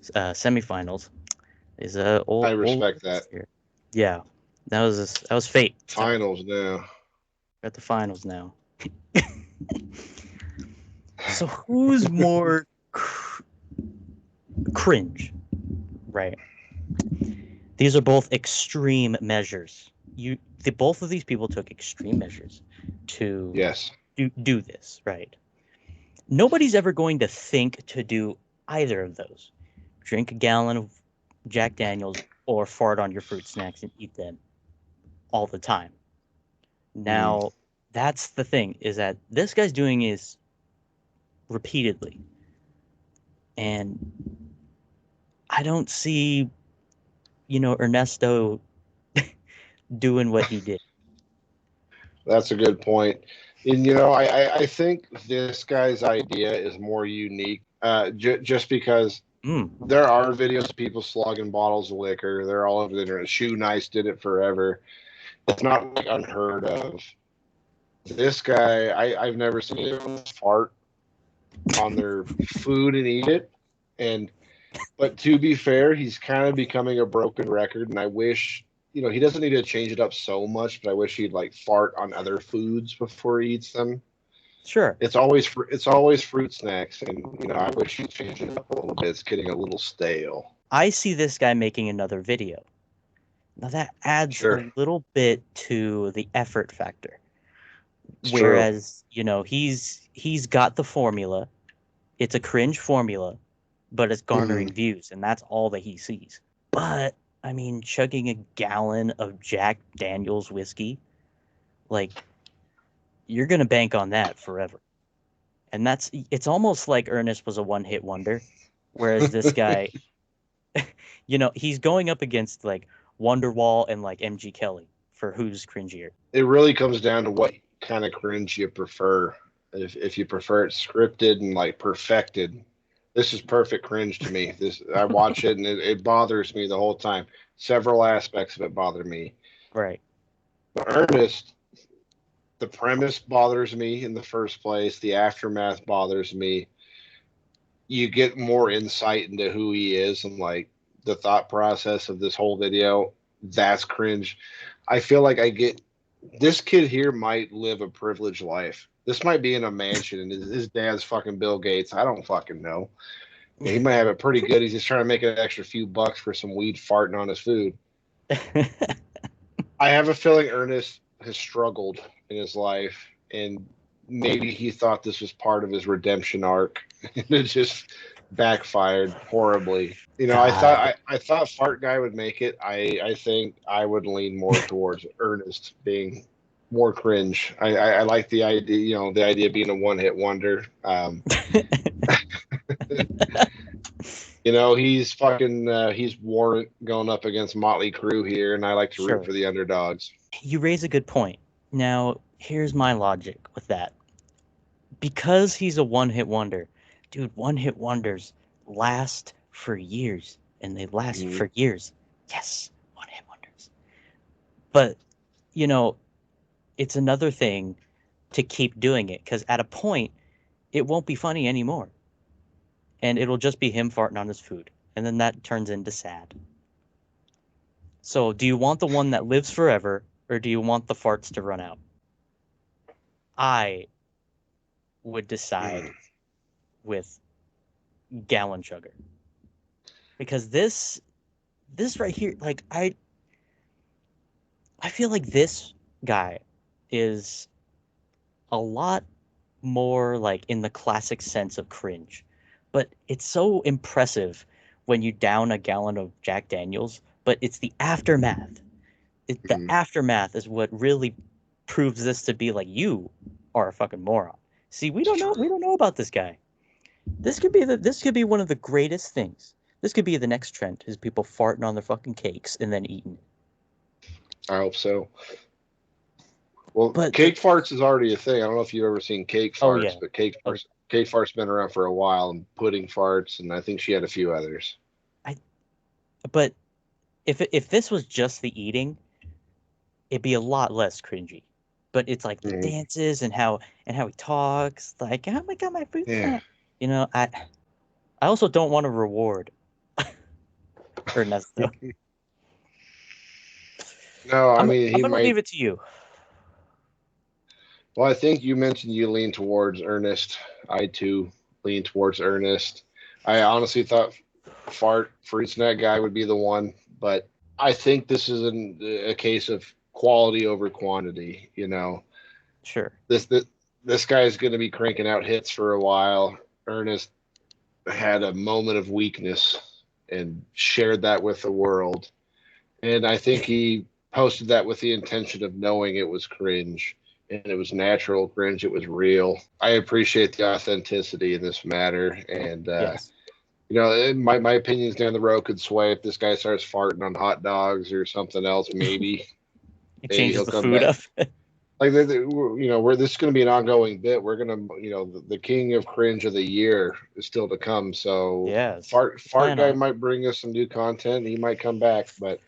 semifinals, is old. I respect that. Here. Yeah, that was fate. Finals now. We're at the finals now. So who's more cringe? Right. These are both extreme measures. Both of these people took extreme measures to do this, right? Nobody's ever going to think to do either of those. Drink a gallon of Jack Daniels or fart on your fruit snacks and eat them all the time. Now, that's the thing, is that this guy's doing is repeatedly. And I don't see, Ernesto doing what he did. That's a good point. And, I think this guy's idea is more unique just because there are videos of people slugging bottles of liquor. They're all over the internet. Shoe Nice did it forever. It's not like unheard of. This guy, I've never seen him fart on their food and eat it. But to be fair, he's kind of becoming a broken record, and I wish, he doesn't need to change it up so much, but I wish he'd like fart on other foods before he eats them. Sure. It's always fruit snacks, and I wish he'd change it up a little bit. It's getting a little stale. I see this guy making another video. Now that adds a little bit to the effort factor. Whereas, he's got the formula. It's a cringe formula, but it's garnering views, and that's all that he sees. But, I mean, chugging a gallon of Jack Daniels whiskey, like, you're going to bank on that forever. And it's almost like Ernest was a one-hit wonder, whereas this guy, he's going up against, like, Wonderwall and, like, MG Kelly for who's cringier. It really comes down to what kind of cringe you prefer. If you prefer it scripted and, like, perfected, this is perfect cringe to me. I watch it, and it bothers me the whole time. Several aspects of it bother me. Right. But Ernest, the premise bothers me in the first place. The aftermath bothers me. You get more insight into who he is and, like, the thought process of this whole video. That's cringe. I feel like this kid here might live a privileged life. This might be in a mansion, and his dad's fucking Bill Gates. I don't fucking know. He might have it pretty good. He's just trying to make an extra few bucks for some weed farting on his food. I have a feeling Ernest has struggled in his life, and maybe he thought this was part of his redemption arc, and it just backfired horribly. I thought Fart Guy would make it. I think I would lean more towards Ernest being more cringe. I like the idea, the idea of being a one-hit wonder. He's Warrant going up against Motley Crue here, and I like to root for the underdogs. You raise a good point. Now, here's my logic with that. Because he's a one-hit wonder, dude, one-hit wonders last for years, and they last for years. Yes, one-hit wonders. But, it's another thing to keep doing it, because at a point, it won't be funny anymore. And it'll just be him farting on his food. And then that turns into sad. So, do you want the one that lives forever, or do you want the farts to run out? I would decide with Gallon Sugar. Because this right here, like, I feel like this guy is a lot more, like, in the classic sense of cringe. But it's so impressive when you down a gallon of Jack Daniels, but it's the aftermath. The aftermath is what really proves this to be like, you are a fucking moron. See, we don't know about this guy. This could be one of the greatest things. This could be the next trend, is people farting on their fucking cakes and then eating it. I hope so. Well, but cake farts is already a thing. I don't know if you've ever seen cake farts, but cake farts been around for a while, and pudding farts, and I think she had a few others. But if this was just the eating, it'd be a lot less cringy. But it's like the dances and how he talks, like, oh my god, my food. Yeah. I also don't want to reward Ernesto. No, I'm gonna leave it to you. Well, I think you mentioned you lean towards Ernest. I too lean towards Ernest. I honestly thought Fruit Snack Guy would be the one, but I think this is a case of quality over quantity. Sure. This guy is going to be cranking out hits for a while. Ernest had a moment of weakness and shared that with the world, and I think he posted that with the intention of knowing it was cringe. And it was natural cringe. It was real. I appreciate the authenticity in this matter. And, yes. My opinions down the road could sway if this guy starts farting on hot dogs or something else, maybe. It changes the food up. Like, where this is going to be an ongoing bit. We're going to, the King of Cringe of the year is still to come. So, yes. Fart Guy might bring us some new content. He might come back, but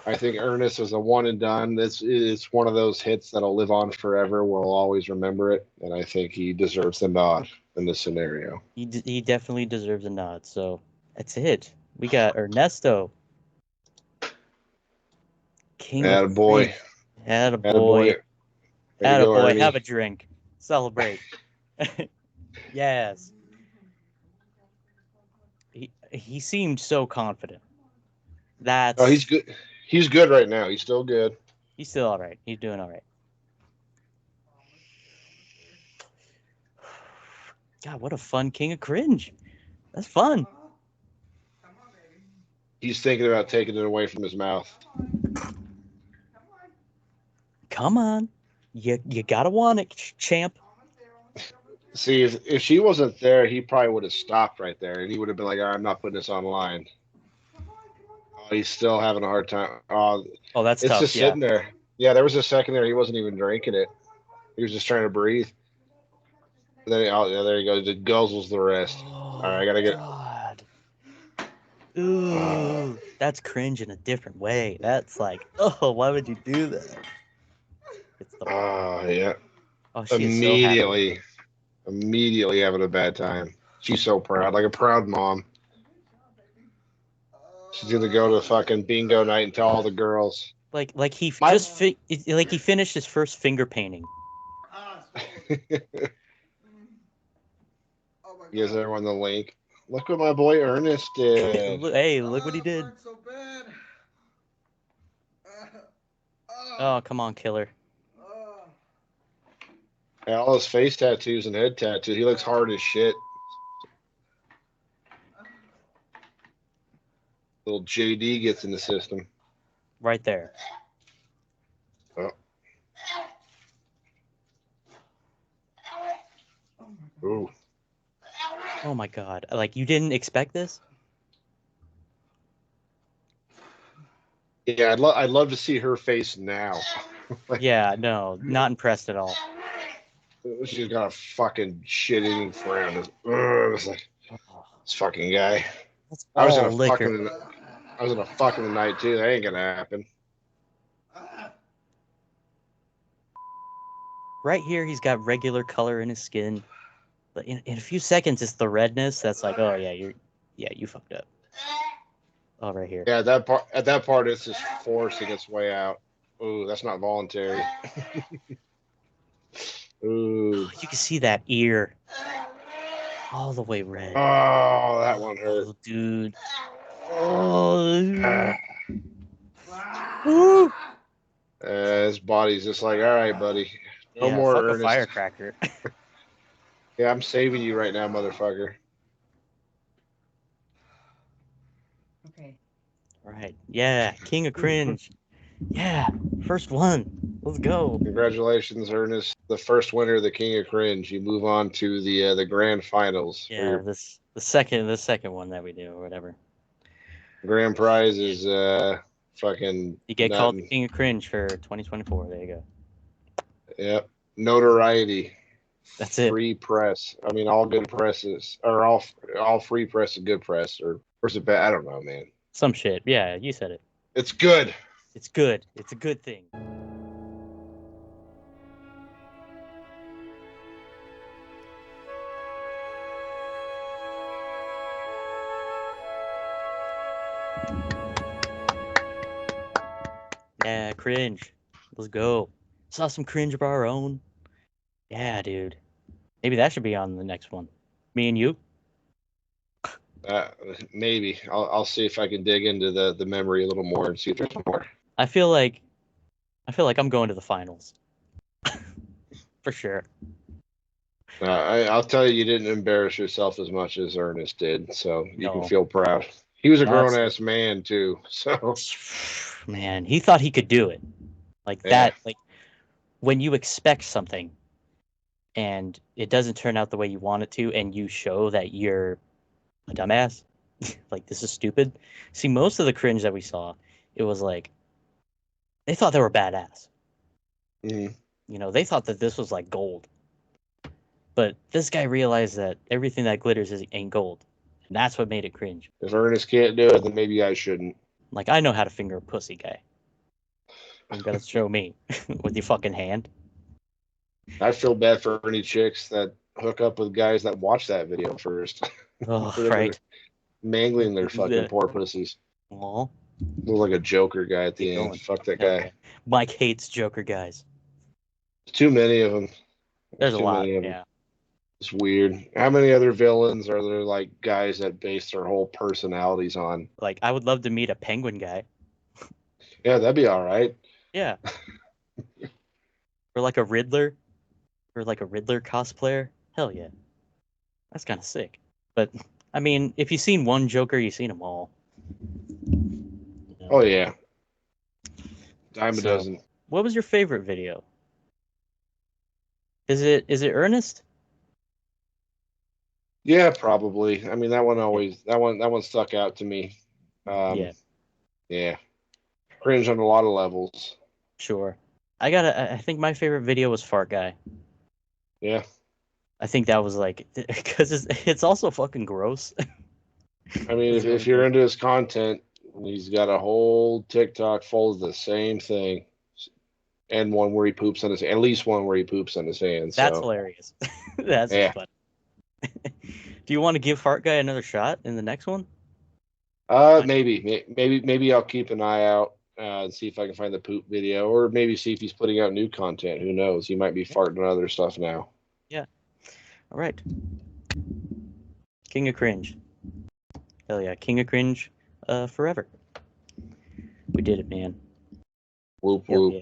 I think Ernest is a one and done. It's one of those hits that'll live on forever. We'll always remember it, and I think he deserves the nod in this scenario. He definitely deserves a nod. So that's it. We got Ernesto, King of Attaboy. Attaboy. Attaboy. Attaboy. Have a drink. Celebrate. Yes. He seemed so confident. Oh, he's good. He's good right now. He's still good. He's still all right. He's doing all right. God, what a fun King of Cringe. That's fun. He's thinking about taking it away from his mouth. Come on. You gotta want it, champ. See, if she wasn't there, he probably would have stopped right there, and he would have been like, I'm not putting this online. Oh, he's still having a hard time. Oh, that's it's tough. just sitting there. Yeah, there was a second there he wasn't even drinking it. He was just trying to breathe. And then, yeah, there he goes. It guzzles the rest. All right, I gotta get. God. Ooh, that's cringe in a different way. That's like, oh, why would you do that? It's the. Yeah. Oh, she is so happy. Immediately having a bad time. She's so proud, like a proud mom. She's gonna go to fucking bingo night and tell all the girls. Like he he finished his first finger painting. Gives everyone the link. Look what my boy Ernest did. Hey, look what he did. Oh, come on, killer. Yeah, all his face tattoos and head tattoos. He looks hard as shit. Little JD gets in the system. Right there. Oh. Ooh. Oh my God. Like, you didn't expect this? Yeah, I'd love to see her face now. Yeah, no, not impressed at all. She's got a fucking shit-eating frown. It's like, this fucking guy. I was gonna fuck in the night too. That ain't gonna happen. Right here, he's got regular color in his skin. But in a few seconds, it's the redness that's like, oh yeah, you fucked up. Oh, right here. Yeah, at that part, it's just forcing its way out. Ooh, that's not voluntary. Ooh. Oh, you can see that ear. All the way red. Oh, that one hurt. Oh, dude. Oh. His body's just like, all right, buddy. No more fuck Ernest. A firecracker. Yeah, I'm saving you right now, motherfucker. Okay. Right. Yeah, King of Cringe. Yeah, first one. Let's go. Congratulations, Ernest, the first winner of the King of Cringe. You move on to the grand finals. Yeah, the second one that we do or whatever. Grand prize is fucking. You get called the King of Cringe for 2024. There you go. Yep. Notoriety. That's it. Free press. I mean, all good presses, or all free press is good press, or is it bad? I don't know, man. Some shit. Yeah, you said it. It's good. It's good. It's a good thing. Yeah, cringe. Let's go. Saw some cringe of our own. Yeah, dude. Maybe that should be on the next one. Me and you. Maybe I'll see if I can dig into the memory a little more and see if there's more. I feel like I'm going to the finals. For sure. I'll tell you, you didn't embarrass yourself as much as Ernest did, so you can No. feel proud. He was a grown-ass man too, so. Man, he thought he could do it. Like that, like when you expect something and it doesn't turn out the way you want it to, and you show that you're a dumbass, like this is stupid. See, most of the cringe that we saw, it was like they thought they were badass. Mm-hmm. You know, they thought that this was like gold. But this guy realized that everything that glitters ain't gold. And that's what made it cringe. If Ernest can't do it, then maybe I shouldn't. Like, I know how to finger a pussy, guy. You gotta show me with your fucking hand. I feel bad for any chicks that hook up with guys that watch that video first. Oh, They're right. mangling their fucking poor pussies. Aw. Looks like a Joker guy at the Keep end. going. Fuck that Hell guy. yeah. Mike hates Joker guys. Too many of them. There's a Too lot. many of them. Yeah. It's weird. How many other villains are there, like guys that base their whole personalities on? Like, I would love to meet a penguin guy. Yeah, that'd be all right. Yeah. Or like a Riddler. Or like a Riddler cosplayer. Hell yeah. That's kind of sick. But, I mean, if you've seen one Joker, you've seen them all. Oh, yeah. Dime a So, dozen. what was your favorite video? Is it Ernest? Yeah, probably. I mean, that one stuck out to me. Yeah. Yeah. Cringe on a lot of levels. Sure. I think my favorite video was Fart Guy. Yeah. I think that was like, because it's also fucking gross. I mean, if you're into his content, he's got a whole TikTok full of the same thing. And one where he poops on his, at least one where he poops on his hands. That's so. hilarious. That's Yeah. fun. Do you want to give Fart Guy another shot in the next one? Maybe I'll keep an eye out and see if I can find the poop video, or maybe see if he's putting out new content. Who knows? He might be farting on other stuff now. Yeah. All right. King of Cringe. Hell yeah, King of Cringe, forever. We did it, man. Whoop Hell whoop. yeah.